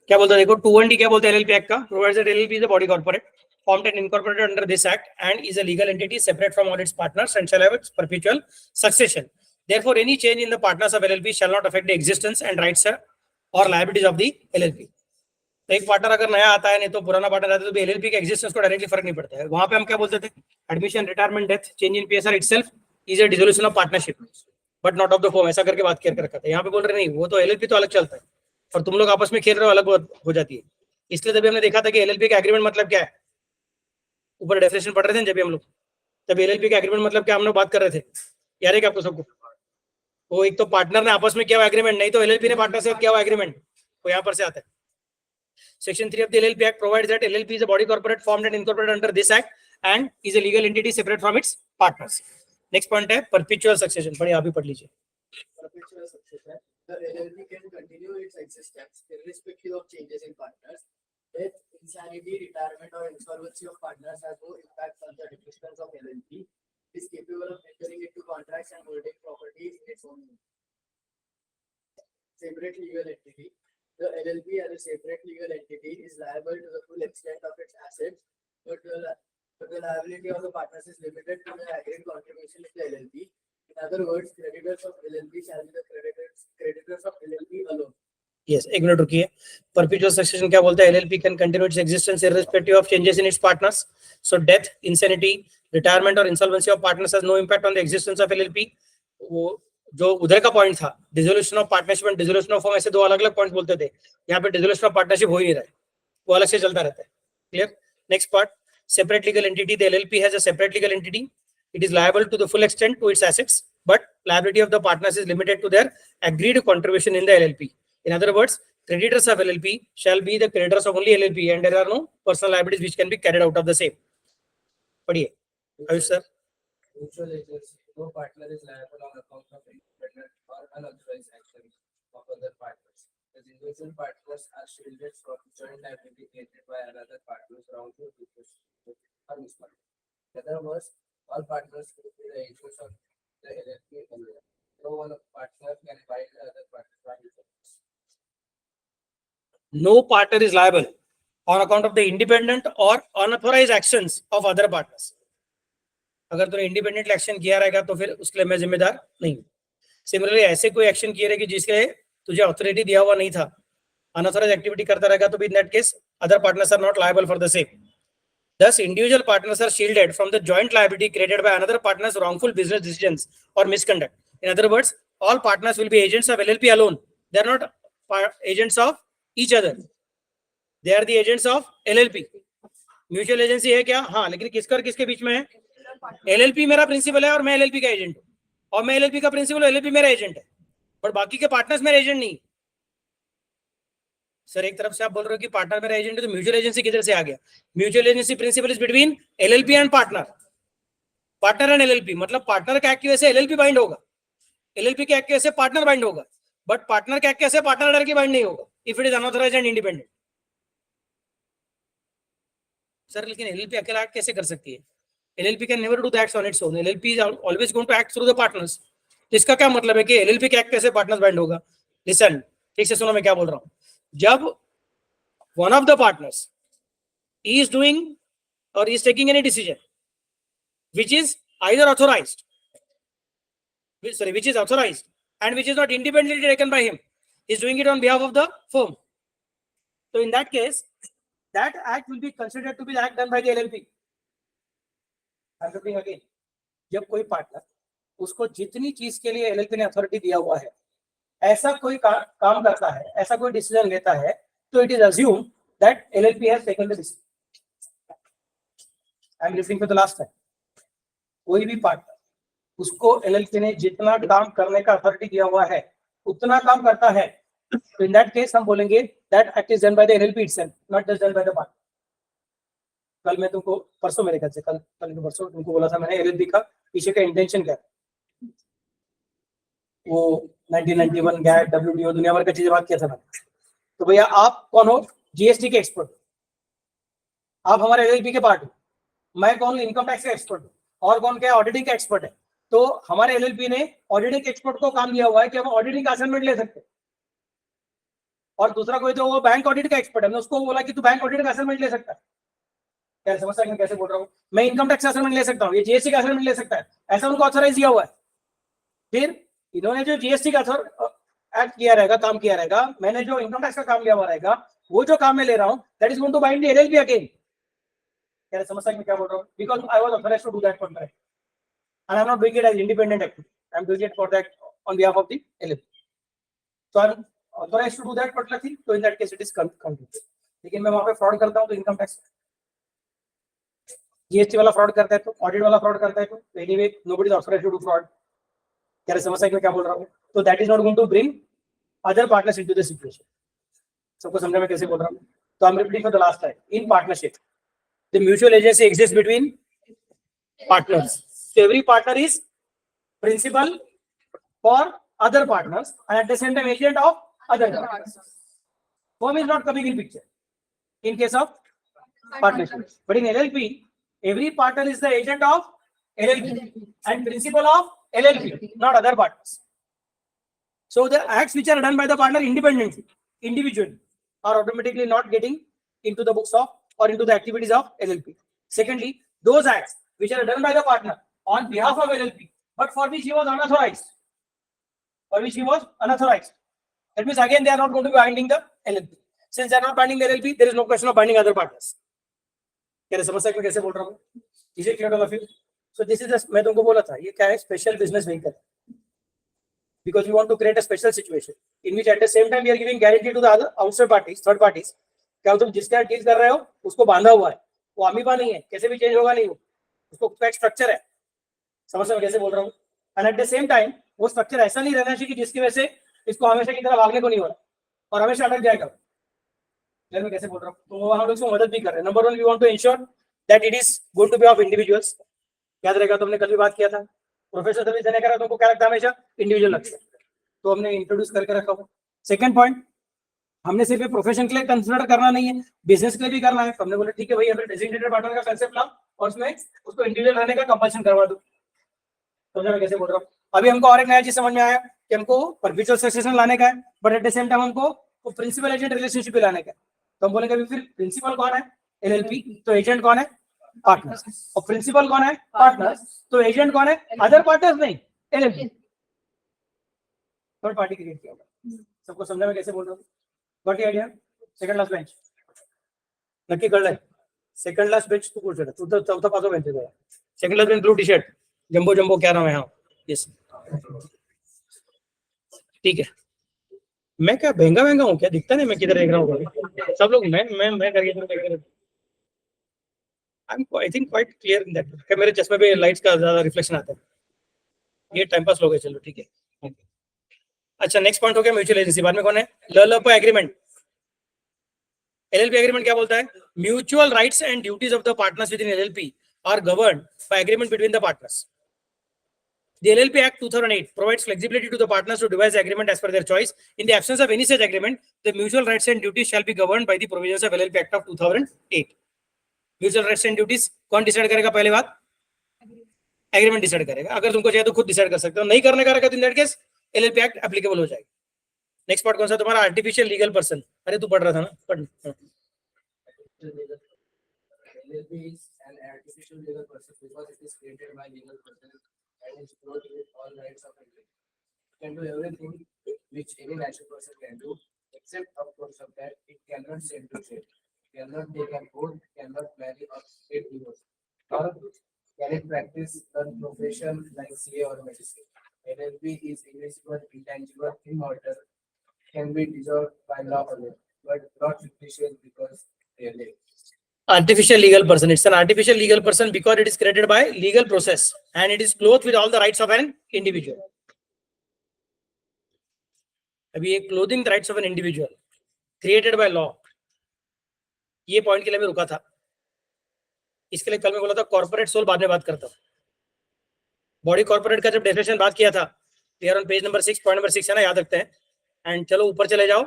क्या बोलता है देखो 2(1)D क्या बोलता है LLP act का? Provides that LLP is a body corporate formed and incorporated under this act and is a legal entity separate from all its partners and shall have its perpetual succession. Therefore, any change in the partners of LLP shall not affect the existence and rights or liabilities of the LLP. तो एक partner अगर नया आता है नहीं तो पुराना partner आता है तो भी LLP के एग्जिस्टेंस को डायरेक्टली फर्क नहीं पड़ता है. वहां पे हम क्या बोलते थे? Admission, retirement, death, change in PSR itself is a dissolution of partnership but not of the firm. ऐसा करके बात कर रखा था. यहाँ पे बोल रहे नहीं, वो तो LLP तो अलग चलता है और तुम लोग आपस में खेल रहे हो अलग हो जाती है. इसलिए तभी हमने देखा था कि LLP का एग्रीमेंट मतलब क्या है. ऊपर डेफिनेशन पढ़ रहे थे जब हम लोग, तब LLP का एग्रीमेंट मतलब क्या हम लोग बात कर रहे थे. याद है क्या आपको सबको? वो एक तो पार्टनर ने आपस में किया हुआ एग्रीमेंट, नहीं तो LLP ने पार्टनर से किया हुआ एग्रीमेंट. वो यहाँ पर से आता है. Section 3 of the LLP Act provides that LLP is a body corporate formed and incorporated under this act and is a legal entity separate from its partners. Next point है perpetual succession. पढ़िए, आप भी पढ़ लीजिए. Perpetual succession. The LLP can continue its existence irrespective of changes in partners. Death, insanity, retirement, or insolvency of partners has no impact on the existence of LLP. It is capable of entering into contracts and holding property in its own name. Separate legal entity. The LLP as a separate legal entity is liable to the full extent of its assets, but the liability of the partners is limited to the agreed contribution in the LLP. In other words, creditors of LLP shall be the creditors of LLP alone. Yes, एक minute रुकिए. Perpetual succession क्या बोलता है? LLP can continue its existence irrespective of changes in its partners. So death, insanity, retirement or insolvency of partners has no impact on the existence of LLP. वो जो उधर का point था dissolution of partnership and dissolution of firm, ऐसे दो अलग अलग point बोलते थे. यहाँ पे डिसोल्यूशन ऑफ पार्टनरशिप हो ही नहीं रहा है, वो अलग से चलता रहता है. Clear? Next part, separate legal entity. The LLP has a separate legal entity. It is liable to the full extent to its assets but liability of the partners is limited to their agreed contribution in the LLP. In other words, creditors of LLP shall be the creditors of only LLP and there are no personal liabilities which can be carried out of the same. पढ़िए Ayush sir. Mutual agency. No partner is liable on account of independent or unauthorized actions of other partners. The individual partners are shielded from joint liability created by another partner's wrongful disposition or misconduct. In other words, all partners will be the agents of the LLP alone. No one partner can bind the other partner by his actions. No partner is liable on account of the independent or unauthorized actions of other partners. अगर तूने independent action किया रहेगा तो फिर उसके लिए मैं जिम्मेदार नहीं हूं. सिमिलरली ऐसे कोई एक्शन किए रहेगी जिसके तुझे अथॉरिटी दिया हुआ नहीं था, अनऑथराइज एक्टिविटी करता रहेगा, तो भी in that case other partners are not liable for the same. Thus, individual partners are shielded from the joint liability created by another partner's wrongful business decisions or misconduct. In other words, all partners will be agents of LLP alone. They are not agents of each other. They are the agents of LLP. Mutual agency है क्या? हाँ, लेकिन किसका और किसके बीच में है? LLP मेरा प्रिंसिपल है और मैं LLP का एजेंट हूँ, और मैं LLP का प्रिंसिपल, LLP मेरा एजेंट है, पर बाकी के पार्टनर्स मेरे एजेंट नहीं. सर एक तरफ से आप बोल रहे हो कि पार्टनर मेरा एजेंट है, तो म्यूचुअल एजेंसी किधर से आ गया? Mutual agency principle is between LLP and partner. Partner and LLP मतलब पार्टनर के एक्ट की वजह से LLP बाइंड होगा, LLP के एक्ट की वजह से पार्टनर बाइंड होगा, बट पार्टनर के एक्ट की वजह से पार्टनर डायरेक्टली बाइंड नहीं होगा if it is unauthorised and independent. Sir लेकिन LLP अकेला एक्ट कैसे कर सकती है? LLP can never do the acts on its own. LLP is always going to act through the partners. तो इसका क्या मतलब है कि LLP के एक्ट कैसे पार्टनर्स बाइंड होगा? लिसन, ठीक से सुनो मैं क्या बोल रहा हूं. जब one of the partners is doing or is taking any decision which is either authorized, which is authorized and which is not independently taken by him, is doing it on behalf of the firm. So in that case, that act will be considered to be the act done by the LLP. Again, जब कोई partner उसको जितनी चीज के लिए LLP ने authority दिया हुआ है ऐसा कोई काम करता है, ऐसा कोई डिसीजन लेता है, तो it is assume that LLP has taken the decision. I am listening for the last time. कोई भी पार्टनर उसको LLP ने जितना काम करने का अथॉरिटी दिया हुआ है उतना काम करता है, तो इन दैट केस हम बोलेंगे that act is done by the LLP itself, not just done by the partner. कल मैं तुमको परसों मेरे ख्याल से कल परसों तुमको बोला था मैंने LLP का पीछे का इंटेंशन क्या है, वो 1991 गैट WTO दुनिया भर का चीजें बात किया था ना. तो भैया आप कौन हो? GST के एक्सपर्ट, आप हमारे LLP के पार्ट हो. मैं कौन? इनकम टैक्स का एक्सपर्ट हूँ. और कौन क्या? ऑडिटिंग का एक्सपर्ट है. तो हमारे LLP ने ऑडिटिंग एक्सपर्ट को काम दिया हुआ है कि हम ऑडिटिंग का असाइनमेंट ले सकते हैं. और दूसरा कोई तो वो बैंक ऑडिट का एक्सपर्ट है, मैं उसको बोला कि तू बैंक ऑडिट का असाइनमेंट ले सकता है. क्या समझ सकते हैं कैसे बोल रहा हूँ? मैं इनकम टैक्स का असाइनमेंट ले सकता हूँ, ये GST का असाइनमेंट ले सकता है. ऐसा उनको ऑथराइज दिया हुआ है. फिर इन्होंने जो GST का एक्ट किया रहेगा, काम किया रहेगा, मैंने जो इनकम टैक्स का काम लिया हुआ रहेगा, वो जो काम मैं ले रहा हूँ that is going to bind the LLP again. क्या समझ सकते हैं क्या बोल रहा हूँ? Because I was authorised to do that for that and I'm not doing it as independent activity. I'm doing it for that on behalf of the LLP. So I'm authorized to do that particular thing. So in that case, it is complete. लेकिन मैं वहाँ पे fraud करता हूँ तो income tax, GST वाला fraud करता है तो, ऑडिट वाला फ्रॉड करता है तो anyway nobody is authorized to do fraud. क्या समझ सकते हैं क्या बोल रहा हूँ? तो that is not going to bring other partners into the situation. सबको समझ में कैसे बोल रहा हूँ? तो I'm repeating for the last time. In partnership, the mutual agency exists between partners. So every partner is principal for other partners and at the same time agent of other partners. Firm is not coming in picture in case of partnership. But in LLP, every partner is the agent of LLP and principal of LLP, not other partners. So the acts which are done by the partner independently, individually, are automatically not getting into the books of or into the activities of LLP. Secondly, those acts which are done by the partner on behalf of LLP, but for which he was unauthorized. That means again they are not going to be binding the LLP. Since they are not binding the LLP, there is no question of binding other partners. क्या समझ सकते कैसे बोल रहा हूँ? इसे clear all of you. So this is मैं तुमको बोला था ये क्या है? Special business vehicle. Because we want to create a special situation in which at the same time we are giving guarantee to the other outside parties, third parties. क्या तुम जिसके साथ डील कर रहे हो उसको बांधा हुआ है, वो अमीबा नहीं है, कैसे भी चेंज होगा नहीं, वो उसको स्ट्रक्चर है. समझ में कैसे बोल रहा हूँ? And eight the same time वो स्ट्रक्चर ऐसा नहीं रहना चाहिए कि जिसकी वजह से इसको हमेशा की तरह भागने को नहीं हो रहा और हमेशा अटक जाएगा. मैं कैसे बोल रहा हूँ? तो हम लोग इसको मदद भी कर रहे हैं. Number 1, we want to ensure that it is going to be of individuals. याद रहेगा, तुमने कल भी बात किया था, प्रोफेशनल सर्विस देने का तुमको क्या लगता है? हमेशा इंडिविजुअल लगता है. तो हमने इंट्रोड्यूस करके रखा हुआ. सेकंड पॉइंट, हमने सिर्फ प्रोफेशन के लिए कंसिडर करना नहीं है, बिजनेस के लिए भी करना है. हमने बोला ठीक है भाई, हमें डेजिग्नेटेड पार्टनर का कंसेप्ट लाओ और उसमें उसको इंडिविजुअल रहने का कंपल्शन करवा दो. समझ में कैसे बोल रहा हूँ? अभी हमको और एक नया चीज समझ में आया कि हमको परपेचुअल सक्सेशन लाने का है, but at the same time हमको प्रिंसिपल एजेंट रिलेशनशिप भी लाने का है. तो हम बोलेंगे फिर प्रिंसिपल कौन है? LLP. तो एजेंट कौन है? पार्टनर्स. और प्रिंसिपल कौन है? पार्टनर्स. तो एजेंट कौन है? अदर पार्टनर्स नहीं, LLP. थर्ड पार्टी क्रिएट किया होगा. सबको समझ में कैसे बोल रहा हूँ? Got the idea? Second last bench नक्की कळलंय? सेकंड लास्ट बेंच तू कुठे? तू तर चौथा पाचवा बेंच आहे. Second last bench blue T shirt, jumbo क्या नाम है? हाँ यस, ठीक है. मैं क्या महंगा हूँ क्या? दिखता नहीं मैं किधर देख रहा हूँ? सब लोग मैं करके I think quite clear in that. क्या मेरे चश्मे पे लाइट्स का ज्यादा रिफ्लेक्शन आता है? ये टाइम पास लोग है. चलो ठीक है. अच्छा, नेक्स्ट पॉइंट हो गया म्यूचुअल एजेंसी. बाद में कौन है? LLP agreement. LLP एग्रीमेंट क्या बोलता है? Mutual rights and duties of the partners with in LLP are governed by agreement between the partners. The LLP Act 2008 provides flexibility to the partners to devise agreement as per their choice. In the absence of any such agreement, the mutual rights and duties shall be governed by the provisions of LLP Act of 2008. Mutual rights and duties कौन decide करेगा? पहले बात agreement decide करेगा. अगर तुमको चाहिए तो खुद डिसाइड कर सकते हो, नहीं करने का रखा तो in that case LLP Act applicable हो जाएगी. नेक्स्ट पार्ट कौन सा तुम्हारा? Artificial legal person. अरे तू पढ़ रहा था ना, पढ़. LLP is an artificial legal person because it is created by legal person and is brought with all rights of agreement. It can do everything which any natural person can do, except of course of that it cannot send to jail, cannot take an oath, cannot marry or get divorced, or can it practice a profession like CA or medicine. LLP is invisible, intangible, immortal, can be dissolved by law alone, but not fictitious because they live. Artificial legal person. It's an artificial legal person because it is created by legal process and it is clothed with all the rights of an individual. अभी ये clothing the rights of an individual. Created by law. ये point के लिए मैं रुका था, इसके लिए कल मैं बोला था कॉर्पोरेट सोल बाद में बात करता हूँ। बॉडी कॉर्पोरेट का जब डेफिनेशन बात किया था, clear on page number 6, point number 6 है ना, याद रखते हैं। एंड चलो ऊपर चले जाओ,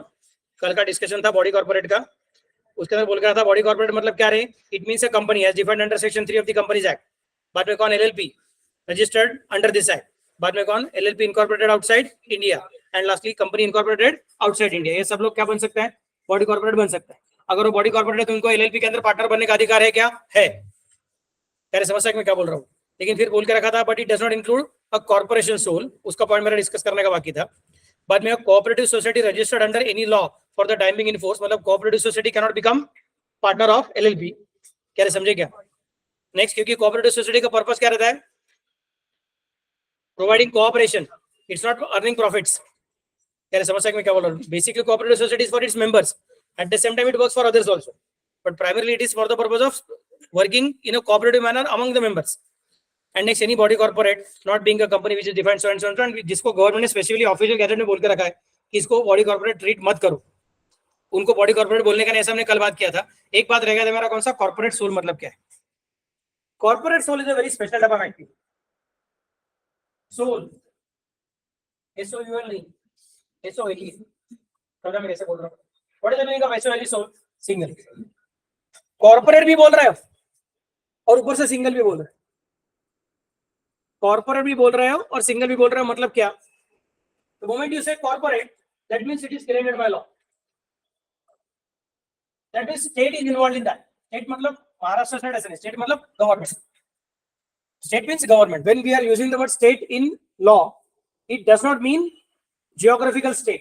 कल का डिस्कशन था बॉडी कॉर्पोरेट का, उसके अंदर बोल रहा था बॉडी कॉर्पोरेट मतलब क्या रहे, it means a company has defined under section 3 of the companies act. बाद में कौन, LLP registered under this act. बाद में कौन, LLP incorporated outside India. And lastly company incorporated outside India. ये सब लोग क्या बन सकते हैं, बॉडी कॉर्पोरेट बन सकते हैं। अगर वो बॉडी कॉर्पोरेट है तो उनको एलएलपी के अंदर पार्टनर बनने का अधिकार है क्या, है। क्या समझ सकते मैं क्या बोल रहा हूँ। लेकिन फिर बोल के रखा था but it does not include a corporation sole, उसका पॉइंट मेरा डिस्कस करने का बाकी था। बाद में cooperative society registered under any law for the time being in force, मतलब cooperative society can not become partner of LLP. क्या समझे क्या। नेक्स्ट, क्योंकि कोऑपरेटिव सोसाइटी का पर्पस क्या रहता है, providing cooperation, it's not earning profits. क्या समझ सकते मैं क्या बोल रहा हूँ। Basically cooperative society is for its members, eight the same time it works for others also, but primarily it is for the purpose of working in a cooperative manner among the members. And next, any body corporate not being a company which is defined so and so and, जिसको government ने specially official gazette में बोल के रखा है कि इसको body corporate treat मत करो, उनको बॉडी कॉर्पोरेट बोलने का नहीं, ऐसा हमने कल बात किया था। एक बात रहेगा हमारा कौन सा, कॉर्पोरेट सोल मतलब क्या है। Corporate sole is a very special type of activity. Sole SOUL नहीं, SOLE, समझा मैं कैसे बोल रहा हूँ। What is the meaning of SOLE, sole, single. Corporate भी बोल रहे हो और ऊपर से सिंगल भी बोल रहे हो। कॉर्पोरेट भी बोल रहे हो और सिंगल भी बोल रहे हो, मतलब क्या, द मोमेंट यू से corporate that means it is created by law, that means state is involved in that. State मतलब महाराष्ट्र स्टेट, ऐसा नहीं, स्टेट मतलब government. State means government. When we are using the word state in law, it does not mean geographical state.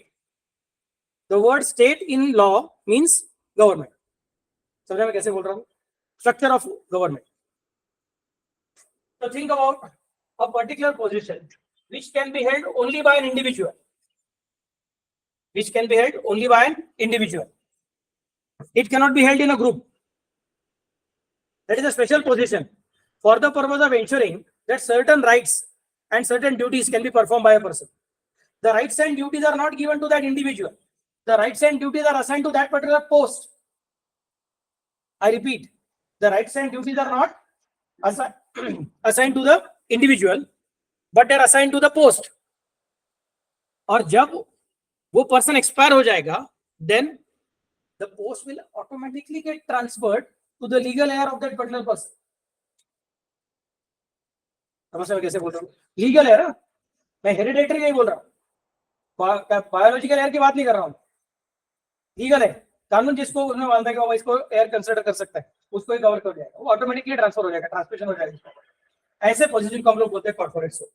The word state in law means government. समझा मैं कैसे बोल रहा हूँ, structure of government. So think about a particular position which can be held only by an individual. Which can be held only by an individual. It cannot be held in a group. That is a special position for the purpose of ensuring that certain rights and certain duties can be performed by a person. The rights and duties are not given to that individual. The rights and duties are assigned to that particular post. I repeat, the rights and duties are not assigned to the individual, but they are assigned to the post. और जब वो person expire हो जाएगा, then the post will automatically get transferred to the legal heir of that particular person. समझ में कैसे बोल रहा हूँ, लीगल है ना, मैं हेरिडेटरी नहीं बोल रहा हूँ, बायोलॉजिकल एयर की बात नहीं कर रहा हूँ, लीगल है। कानून जिसको उसमें मानता है कि वो इसको एयर कंसिडर कर सकता है, उसको ही कवर कर जाएगा, वो ऑटोमेटिकली ट्रांसफर हो जाएगा, ट्रांसमिशन हो जाएगा। ऐसे पोजीशन को हम लोग बोलते हैं कॉर्पोरेट सोल।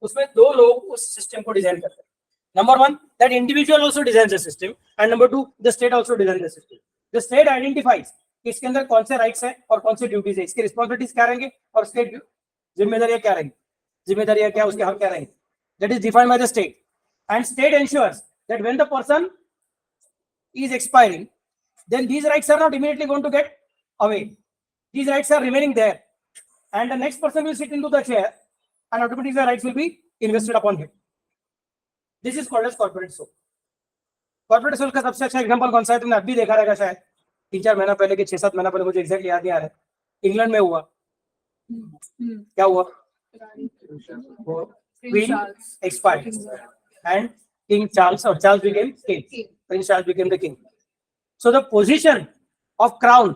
उसमें दो लोग उस सिस्टम को डिजाइन करते हैं। Number one, that individual also design the system, and number two, the state also design the system. The state identifies इसके अंदर कौन से राइट्स है और कौन सी ड्यूटीज है, इसकी रिस्पॉन्सिबिलिटीज क्या रहेंगे और स्टेट जिम्मेदारियां क्या रहेंगी, जिम्मेदारियां क्या, उसके हक क्या रहेंगे, that is defined by the state. And state ensures that when the person is expiring, then these rights are not immediately going to get away. These rights are remaining there, and the next person will sit into the chair, and automatically the rights will be invested upon him. This is called as corporate soul. Corporate soul का सबसे अच्छा example कौन सा है, तुमने अभी देखा रहेगा शायद 3-4 महीना पहले के 6-7 महीना पहले, मुझे एग्जैक्टली याद नहीं आ रहा है, इंग्लैंड में हुआ। क्या हुआ, Queen expired and King Charles or Charles became king. Prince Charles became the king. So the position of crown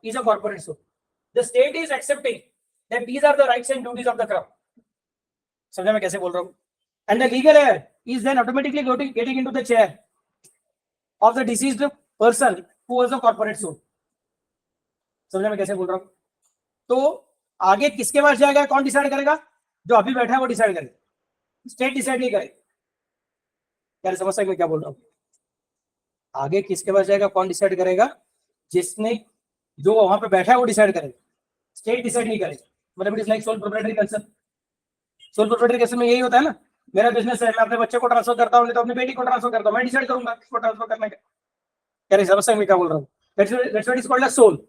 is a corporate soul. The state is accepting that these are the rights and duties of the crown. समझा मैं कैसे बोल रहा हूँ? And the legal heir is then automatically getting into the chair of the deceased person who was a corporate soul. समझा मैं कैसे बोल रहा हूँ? तो आगे किसके पास जाएगा, कौन डिसाइड करेगा, जो अभी बैठा है वो डिसाइड करेगा, स्टेट डिसाइड नहीं करेगा। क्या समझ सकते मैं क्या बोल रहा हूँ, आगे किसके पास जाएगा, कौन डिसाइड करेगा, जिसने जो वहां पे बैठा है वो डिसाइड करेगा, स्टेट डिसाइड नहीं करेगा। मतलब it is like sole proprietary concern. Sole proprietary concern में यही होता है ना, मेरा बिजनेस है, मैं अपने बच्चे को ट्रांसफर करता हूँ, तो अपनी बेटी को ट्रांसफर करता हूँ, मैं डिसाइड करूंगा किसको ट्रांसफर करना है। क्या समझ सकते मैं क्या बोल रहा हूँ, that's what is called as sole.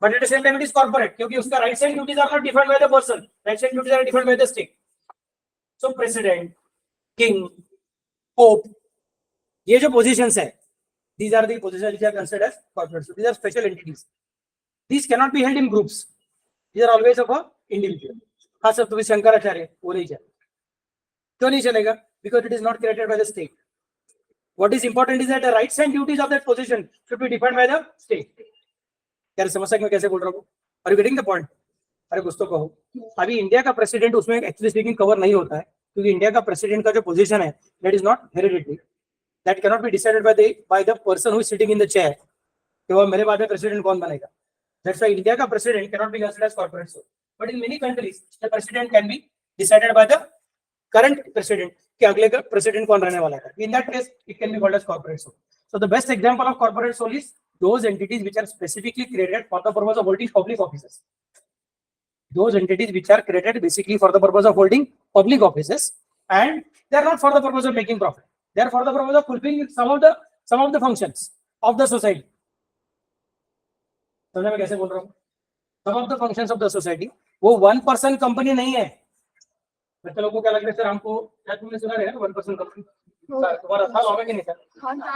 But at the same time it is corporate, क्योंकि उसका rights and duties are not defined by the person, rights and duties are defined by the state. So president, king, pope, ये जो positions है, these are the positions which are considered as corporate. So these are special entities. These cannot be held in groups. These are always of a individual. हाँ sir, तो शंकराचार्य वो नहीं चलेगा. क्यों नहीं चलेगा? Because it is not created by the state. What is important is that the rights and duties of that position should be defined by the state. यार समझ सकते मैं कैसे बोल रहा हूँ? Are you getting the point? अरे कुछ तो कहो. अभी इंडिया का प्रेसिडेंट उसमें एक्चुअली स्पीकिंग कवर नहीं होता है, क्योंकि इंडिया का प्रेसिडेंट का जो पोजीशन है, that is not hereditary. That cannot be decided by the person who is sitting in the chair. कि वो मेरे बाद में प्रेसिडेंट कौन बनेगा. That's why India का president cannot be considered as corporate soul. But in many countries, the president can be decided by the current president कि अगले का president कौन रहने वाला है. In that case, it can be called as corporate soul. So the best example of corporate soul is those entities which are specifically created for the purpose of holding public offices. Those entities which are created basically for the purpose of holding public offices, and they are not for the purpose of making profit. They are for the purpose of fulfilling some of the functions of the society. समझ में कैसे बोल रहा हूँ? Some of the functions of the society. वो 1% company नहीं है. बच्चे लोगों को क्या लग रहा है सर, हमको क्या तुमने सुना है 1% कंपनी? तुम्हारा था लॉ में कि नहीं था?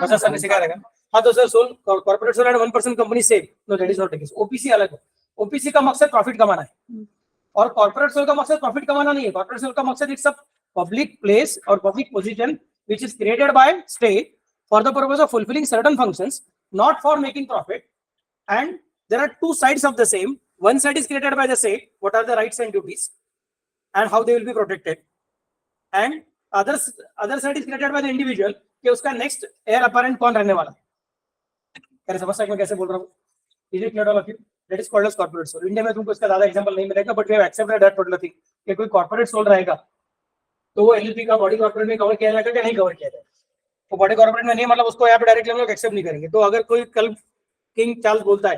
अच्छा सर ने सिखा रहेगा. हाँ तो sir sole corporate sole and 1% company से no, that is not the case. OPC अलग है. ओपीसी का मकसद प्रॉफिट कमाना है, और कॉर्पोरेट सोल का मकसद प्रॉफिट कमाना नहीं है. कॉर्पोरेट सोल का मकसद इट्स अ पब्लिक प्लेस और public position which is created by state for the purpose of fulfilling certain functions, not for making profit. And there are two sides of the same. One side is created by the state, what are the rights and duties and how they will be protected, and other side is created by the individual कि उसका next heir apparent कौन रहने वाला. क्या समझ सकते हैं कैसे बोल रहा हूँ? Is it clear all of you? That is called as corporate soul. India में तुमको इसका ज्यादा एग्जांपल नहीं मिलेगा, but we have accepted that particular thing कि कोई corporate soul रहेगा तो वो एलएलपी का बॉडी कॉर्पोरेट में कवर किया जाएगा कि नहीं कवर किया जाएगा. वो बॉडी कॉर्पोरेट में नहीं, मतलब उसको यहाँ पे डायरेक्टली हम लोग एक्सेप्ट नहीं करेंगे. तो अगर कोई कल किंग चार्ल्स बोलता है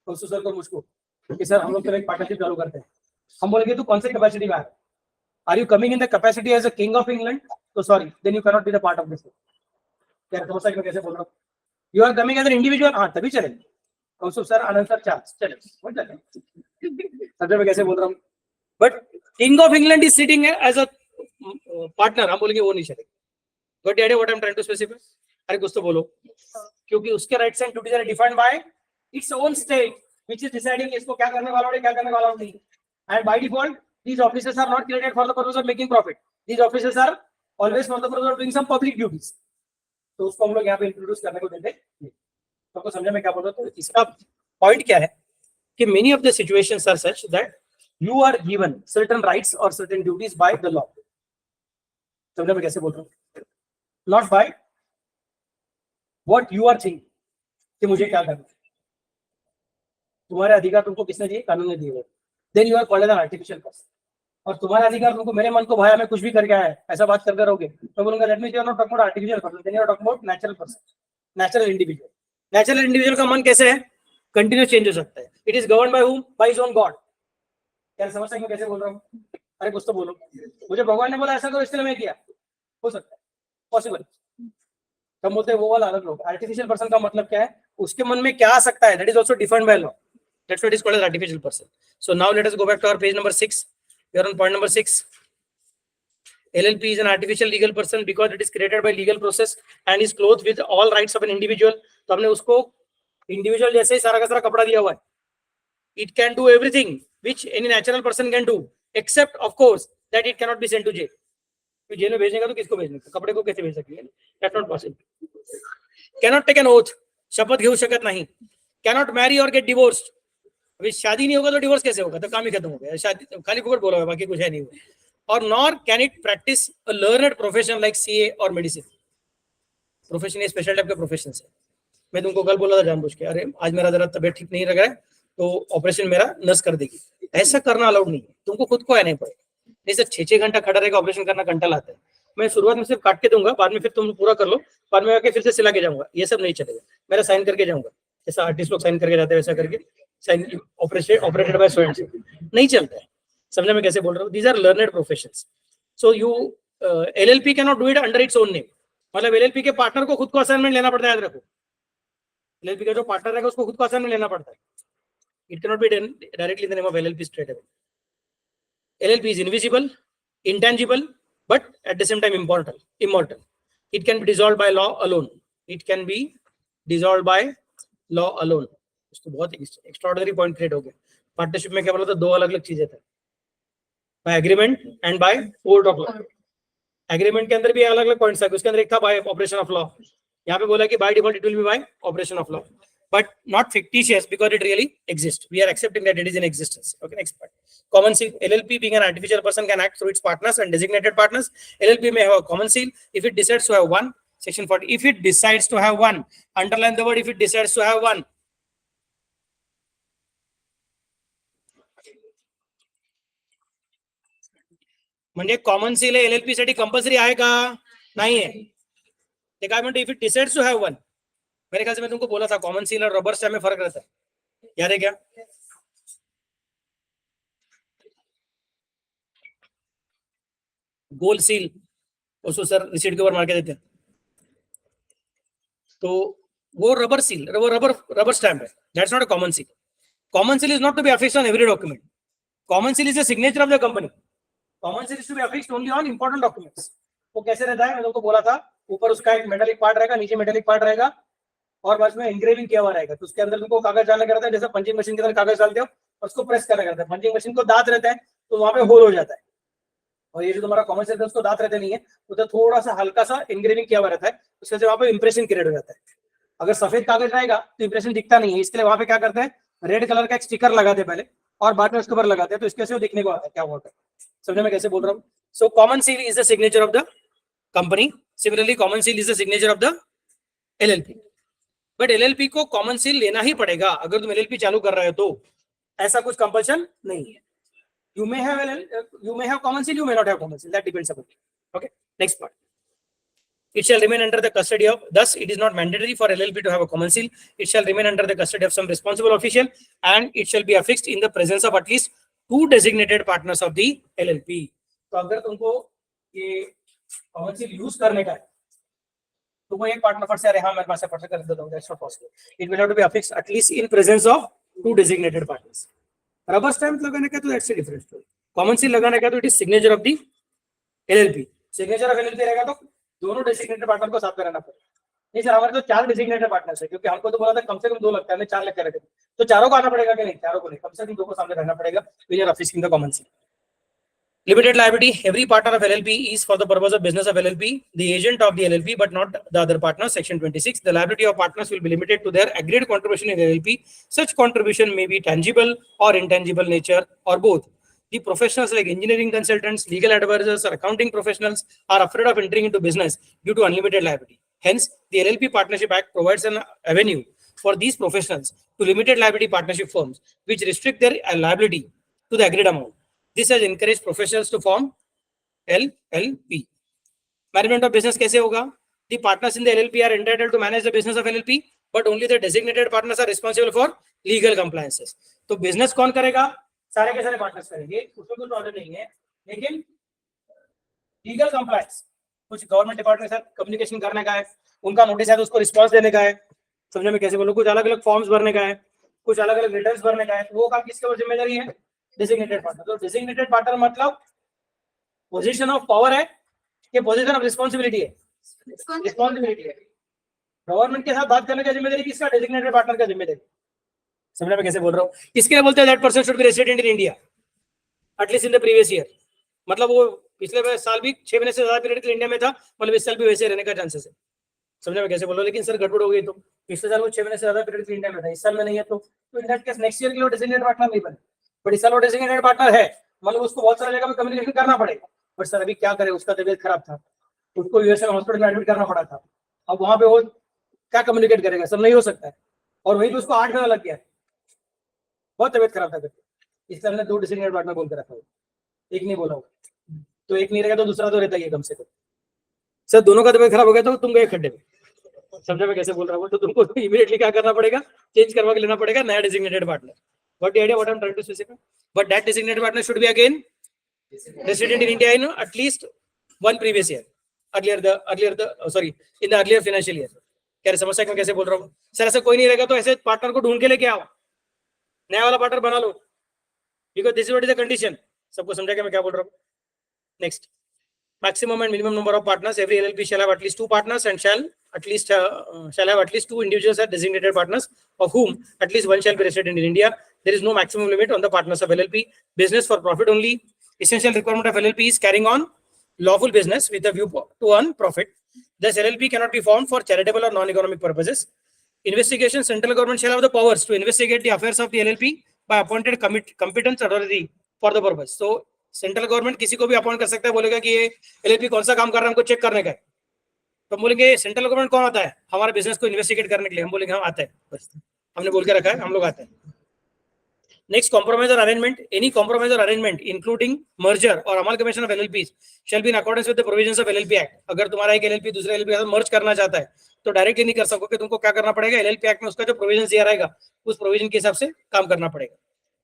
तो सर को मुझको कि सर हम लोग तो एक पार्टनरशिप चालू करते हैं, हम बोलेंगे तू कौन सी कैपेसिटी में are you coming in the capacity as a king of England, तो sorry then you cannot be the part of this. क्या समझ सकते कैसे बोल रहा हूँ? You are coming as an individual, हाँ तभी चलेंगे. कौन सर आनंद सर चार्ल्स चलेंगे. समझ में कैसे बोल रहा हूँ? But king of England is sitting as a partner, हम बोलेंगे वो नहीं चलेगा. Got the idea what I'm trying to specify? अरे कुछ तो बोलो. क्योंकि उसके rights and duties are defined by its own state which is deciding इसको क्या करने वाला है क्या करने वाला नहीं. And by default these offices are not created for the purpose of making profit. These offices are always for the purpose of doing some public duties. तो उसको हम लोग यहाँ पे इंट्रोड्यूस करने को देते हैं. तो आपको समझ में क्या बोल रहा हूँ? तो इसका पॉइंट क्या है कि many of the situations are such that you are given certain rights or certain duties by the law. समझ में कैसे बोल रहा हूँ? Not by what you are thinking कि मुझे क्या करना. तुम्हारे अधिकार तुमको किसने दिए? कानून ने दिए. Then you are called as an artificial person. और तुम्हारे अधिकार तुमको मेरे मन को भाया मैं कुछ भी करके आया है ऐसा बात करते रहोगे तो बोलूंगा that means you are not talking about artificial person, then you are talking about natural person, natural individual. Natural individual का मन कैसे है? कंटिन्यूस चेंज हो सकता है. It is governed by whom? By his own God. क्या समझ सकते हैं कैसे बोल रहा हूँ? अरे कुछ तो बोलो. मुझे भगवान ने बोला ऐसा करो इसलिए मैं किया. हो सकता है, पॉसिबल. हम बोलते हैं वो वाला अलग लोग. आर्टिफिशियल पर्सन का मतलब क्या है? उसके मन में क्या आ सकता है? That is also defined by law. That's what is called as artificial person. So now let us go back to our page number 6. We are on point number 6. LLP is an artificial legal person because it is created by legal process and is clothed with all rights of an individual. तो हमने उसको individual जैसे ही सारा का सारा कपड़ा दिया हुआ है. It can do everything which any natural person can do, except of course that it cannot be sent to jail. तो जेल में भेजने तो किसको भेजने? कपड़े को कैसे भेज सकेंगे? That's not possible. Cannot take an oath. शपथ घेऊ शकत नहीं. Cannot marry or get divorced. अभी शादी नहीं होगा तो डिवोर्स कैसे होगा? तो काम ही खत्म हो गया. शादी खाली फुकट बोला है, बाकी कुछ है नहीं. और nor can it practice a learned profession like CA और मेडिसिन. प्रोफेशन ये स्पेशल टाइप के प्रोफेशन है. मैं तुमको कल बोला था जानबूझ के, अरे आज मेरा जरा तबियत ठीक नहीं लग रहा है तो ऑपरेशन मेरा नर्स कर देगी. ऐसा करना अलाउड नहीं है. तुमको खुद को आना पड़ेगा. नहीं सर 6-6 घंटा खड़ा रहेगा, ऑपरेशन करना घंटा लाता है. मैं शुरुआत में सिर्फ काट के दूंगा, बाद में फिर तुम पूरा कर लो, बाद में आके फिर से सिला के जाऊंगा. ये सब नहीं चलेगा. मेरा साइन करके जाऊंगा, जैसा आर्टिस्ट लोग साइन करके जाते हैं वैसा करके sign operated by so and so. नहीं चलता है. समझने में कैसे बोल रहा हूँ? These are learned professions. So you LLP can not do it under its own name. मतलब LLP के पार्टनर को खुद को असाइनमेंट लेना पड़ता है. याद रखो, LLP का जो पार्टनर है उसको खुद को असाइनमेंट लेना पड़ता है. It can not be done directly in the name of LLP straight away. LLP is invisible, intangible, but at the same time immortal. It can be dissolved by law alone. It can be dissolved by law alone. तो बहुत extraordinary point create हो गया. Partnership में क्या बोला था, दो अलग अलग चीजें थे, by agreement and by court of law. Agreement के अंदर भी अलग अलग पॉइंट्स है, उसके अंदर एक था बाय ऑपरेशन ऑफ लॉ. यहाँ पे बोला कि by default it will be bye operation of law, but not fictitious because it really exists. We are accepting that it is in existence. Okay, next part. Common seal. LLP being an artificial person can act through its partners and designated partners. LLP may have a common seal if it decides to have one. Section 40. If it decides to have one, underline the word if it decides to have one. म्हणजे common seal LLP साठी compulsory आहे का, नाही आहे. ते काय म्हणते, if it decides to have one. मेरे ख्याल से मैं तुमको बोला था कॉमन सील और रबर स्टैम्प में फर्क रहता है, याद है क्या? गोल्ड सील उसको सर रिसीट के ऊपर मार के देते हैं, तो वो रबर सील, वो रबर स्टैम्प है. That's not a common seal. Common seal is not to be affixed on every document. Common seal is the signature of the company. Common seal is to be affixed only on important documents. वो कैसे रहता है, मैं तुमको बोला था, ऊपर उसका एक मेटालिक पार्ट रहेगा, नीचे मेटालिक पार्ट रहेगा, और बस में इंग्रेविंग किया हुआ रहेगा. तो उसके अंदर तुमको कागज डालना करता है, जैसे पंचिंग मशीन के अंदर कागज डालते हो और उसको प्रेस करना करता है. पंचिंग मशीन को दांत रहता है तो वहां पे होल हो जाता है, और ये जो तुम्हारा कॉमन सेल उसको दांत रहते नहीं है, उधर थोड़ा सा हल्का सा इंग्रेविंग किया हुआ रहता है, उसके वहां पे इंप्रेशन क्रिएट हो जाता है. अगर सफेद कागज रहेगा तो इंप्रेशन दिखता नहीं है, इसके लिए वहां पे क्या करते हैं, रेड कलर का एक स्टिकर लगाते पहले और बाद में उसके ऊपर लगाते हैं, तो इसके से वो दिखने को आता है क्या होता है. समझे मैं कैसे बोल रहा हूँ? So common seal is the signature of the company. Similarly common seal is the signature of the LLP. But LLP को कॉमन सील लेना ही पड़ेगा अगर तुम LLP चालू कर रहे हो, तो ऐसा कुछ कंपल्शन नहीं है. You may have common seal, you may not have common seal. That depends upon you. Okay. Next part. It shall remain under the custody of. Thus, it is not mandatory for LLP to have a common seal. It shall remain under the custody of some responsible official, and it shall be affixed in the presence of at least 2 designated partners of the LLP. तो अगर तुमको ये common seal use करने का है, तो वो एक पार्टनर फट से अरे हाँ मेरे पास है, कर देता हूँ. That's not possible. It will have to be affixed at least in presence of 2 designated partners. Rubber stamp लगाने का तो that's a different story. Common seal लगाने का तो it is signature of the LLP. Signature of LLP रहेगा तो दोनों designated partner को साथ में रहना पड़ेगा. नहीं सर हमारे तो 4 डेजिग्नेटेड पार्टनर्स है, क्योंकि हमको तो बोला था कम से कम 2 लगता है, हमने 4 लेकर रखे, तो चारों को आना पड़ेगा कि नहीं, चारों को नहीं, कम से कम 2 को सामने रहना पड़ेगा. When you are affixing the common seal. Limited liability. Every partner of LLP is for the purpose of business of LLP, the agent of the LLP, but not the other partners. Section 26. The liability of partners will be limited to their agreed contribution in LLP. Such contribution may be tangible or intangible nature or both. The professionals like engineering consultants, legal advisors, or accounting professionals are afraid of entering into business due to unlimited liability. Hence, the LLP Partnership Act provides an avenue for these professionals to limited liability partnership firms, which restrict their liability to the agreed amount. This has encouraged professionals to form LLP. Management of business कैसे होगा? The partners in the LLP are entitled to manage the business of LLP, but only the designated partners are responsible for legal compliances. तो business कौन करेगा? सारे के सारे partners करेंगे, उसमें कोई प्रॉब्लम नहीं है, लेकिन लीगल कंप्लायंस कुछ गवर्नमेंट डिपार्टमेंट के साथ कम्युनिकेशन करने का है, उनका नोटिस है तो उसको रिस्पॉन्स देने का है. समझे मैं कैसे बोलूं? कुछ अलग अलग फॉर्म्स भरने का है, कुछ अलग अलग रिटर्न्स भरने का है, वो काम किसके ऊपर जिम्मेदारी है? Designated partner. तो डेजिग्नेटेड पार्टनर मतलब पोजीशन ऑफ पावर है कि पोजीशन ऑफ रिस्पांसिबिलिटी है? रिस्पांसिबिलिटी है. गवर्नमेंट के साथ बात करने का जिम्मेदारी किसका? डेजिग्नेटेड पार्टनर का जिम्मेदारी. समझ में कैसे बोल रहा हूँ? इसके लिए बोलते हैं that person should be resident in India at least in the previous year. मतलब वो पिछले साल भी 6 महीने से ज्यादा पीरियड के लिए इंडिया में था, मतलब इस साल भी वैसे रहने का चांसेस है. समझ में कैसे बोल रहा हूँ? लेकिन सर गड़बड़ हो गई, तो पिछले साल वो 6 महीने से ज्यादा पीरियड के इंडिया में था, इस साल में नहीं है, तो in that case next year के लिए डेजिग्नेटेड पार्टनर नहीं बने. बट इस साल वो डेजिग्नेटेड पार्टनर है, मतलब उसको बहुत सारी जगह पे कम्युनिकेशन करना पड़ेगा. बट सर अभी क्या करे, उसका तबीयत खराब था, उसको यूएसए हॉस्पिटल में एडमिट करना पड़ा था, अब वहां पे वो क्या कम्युनिकेट करेगा? सब नहीं हो सकता है, और वहीं पे उसको 8 महीना लग गया, बहुत तबीयत खराब था करके, इसलिए हमने 2 डेजिग्नेटेड पार्टनर बोल के रखा है. एक नहीं बोला होगा, तो एक नहीं रहेगा तो दूसरा तो रहता ही है कम से कम. सर दोनों का तबीयत खराब हो गया तो तुम गए खड्डे में. समझा मैं कैसे बोल रहा हूँ? तो तुमको इमीडिएटली क्या करना पड़ेगा? चेंज करवा के लेना पड़ेगा नया designated partner. What the idea? What I'm trying to specify? But that designated partner should be again resident in India in at least 1 previous year. In the earlier financial year. क्या समस्या मैं कैसे बोल रहा हूँ? सर ऐसा कोई नहीं रहेगा तो ऐसे पार्टनर को ढूंढ के लेके आओ, नया वाला पार्टनर बना लो, because this is what is the condition. सबको समझा क्या मैं क्या बोल रहा हूँ? Next, maximum and minimum number of partners. Every LLP shall have at least 2 partners and shall have at least 2 individuals as designated partners, of whom at least 1 shall be resident in India. There is no maximum limit on the partners of LLP. Business for profit only. Essential requirement of LLP is carrying on lawful business with a view to earn profit. Thus, LLP cannot be formed for charitable or non-economic purposes. Investigation: central government shall have the powers to investigate the affairs of the LLP by appointed competent authority for the purpose. So, central government किसी को भी appoint कर सकता है, बोलेगा कि ये LLP कौन सा काम कर रहा है हमको चेक करने का है, तो बोलेंगे सेंट्रल गवर्नमेंट कौन आता है हमारे बिजनेस को इन्वेस्टिगेट करने के लिए, हम बोलेंगे हम आता है, बस हमने बोल के रखा है हम लोग आते हैं. Next, compromise or arrangement. Any compromise or arrangement including merger or amalgamation of LLPs shall be in accordance with the provisions of LLP Act. अगर तुम्हारा एक LLP दूसरे LLP के साथ मर्ज करना चाहता है तो डायरेक्टली नहीं कर सकोगे, तुमको क्या करना पड़ेगा, LLP Act में उसका जो प्रोविजन दिया रहेगा उस प्रोविजन के हिसाब से काम करना पड़ेगा.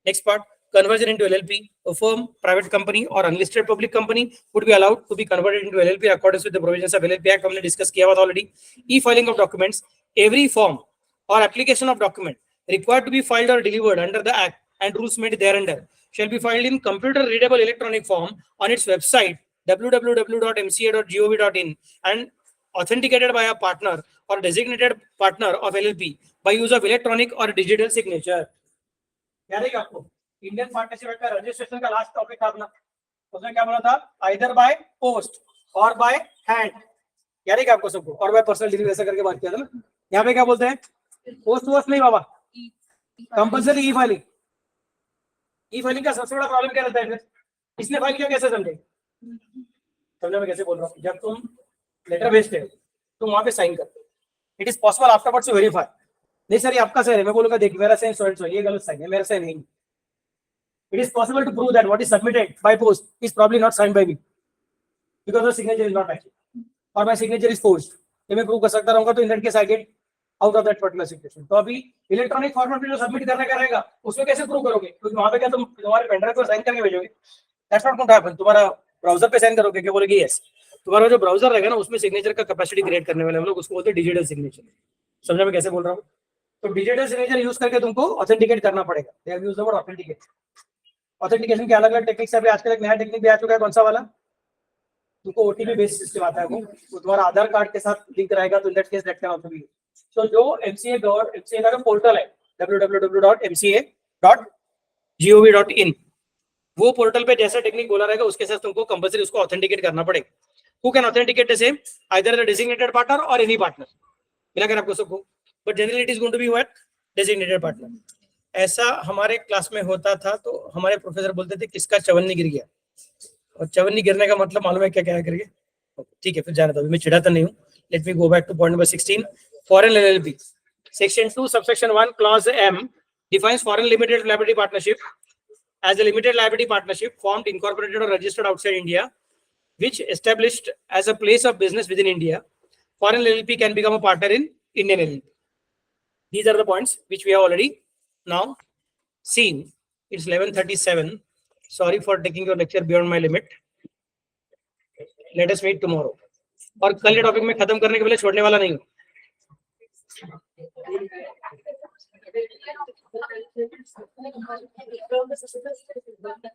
Next part, conversion into LLP. A firm, private company or unlisted public company would be allowed to be converted into LLP in accordance with the provisions of LLP Act. हमने डिस्कस किया हुआ था already. E-filing of documents. Every form or application of document required to be filed or delivered under the Act and rules made thereunder shall be filed in computer readable electronic form on its website www.mca.gov.in and authenticated by a partner or designated partner of LLP by use of electronic or digital signature. याद है क्या आपको Indian partnership act का registration का last topic था अपना, उसमें क्या बोला था, आइदर बाय पोस्ट और बाय हैंड. याद है क्या आपको सबको, और बाय पर्सनल डिलीवरी ऐसा करके बात किया था ना. यहाँ पे क्या बोलते हैं, पोस्ट वोस्ट नहीं बाबा, compulsory e filing. E filing का सबसे बड़ा प्रॉब्लम क्या रहता है, इसने फाइल किया कैसे समझे, समझा मैं कैसे बोल रहा हूँ. जब तुम लेटर भेजते हो तुम वहां पे साइन करते हो, it is possible afterwards to verify. नहीं सर ये आपका साइन है, मैं बोलूंगा देख मेरा साइन सो ये गलत साइन है, मेरा साइन नहीं. It is possible to prove that what is submitted by post is probably not signed by me because the signature is not matching और माय सिग्नेचर इज फोर्स्ड. ये मैं prove कर सकता रहूंगा तो in that case I get out of that particular situation. तो अभी electronic format में जो सबमिट करने का रहेगा उसमें कैसे प्रूव करोगे, क्योंकि वहां पे क्या तुम तुम्हारे पेनड्राइव पर साइन करके भेजोगे, that's not going to happen. तुम्हारा ब्राउजर पे साइन करोगे, क्या बोलेगे यस. तुम्हारा जो ब्राउजर रहेगा ना उसमें सिग्नेचर का कैपेसिटी क्रिएट करने वाले हम लोग उसको बोलते हैं डिजिटल सिग्नेचर. समझा मैं कैसे बोल रहा हूँ. तो डिजिटल सिग्नेचर यूज करके तुमको ऑथेंटिकेट करना पड़ेगा. They have used the word authenticate. Authentication के अलग अलग टेक्निक्स है. आजकल एक नया टेक्निक भी आ चुका है, कौन सा वाला, तुमको ओटीपी बेस्ड सिस्टम आता है, वो तुम्हारा आधार कार्ड के साथ लिंक रहेगा, तो in that case that can also be. So जो एमसीए का जो पोर्टल है www.mca.gov.in, वो पोर्टल पे जैसा टेक्निक बोला रहेगा उसके साथ तुमको कंपल्सरी उसको ऑथेंटिकेट करना पड़ेगा. Who can authenticate the same, either the designated partner और एनी पार्टनर, मिलाकर आपको सबको, but generally it is going to be what, designated partner. ऐसा हमारे क्लास में होता था तो हमारे प्रोफेसर बोलते थे किसका चवन्नी गिर गया, और चवन्नी गिरने का मतलब मालूम है क्या क्या करिए. ठीक है फिर जाने दो, मैं चिढ़ाता नहीं हूँ. Late me go back two point number 16. Foreign LLP. Section 2 subsection 1 clause M defines foreign limited liability partnership as a limited liability partnership formed, incorporated or registered outside India, which established as a place of business within India. Foreign LLP can become a partner in Indian LLP. These are the points which we have already now seen. It's 11:37. Sorry for taking your lecture beyond my limit. Let us meet tomorrow. और कल ये topic में खत्म करने के पहले छोड़ने वाला नहीं हूँ. Thank you.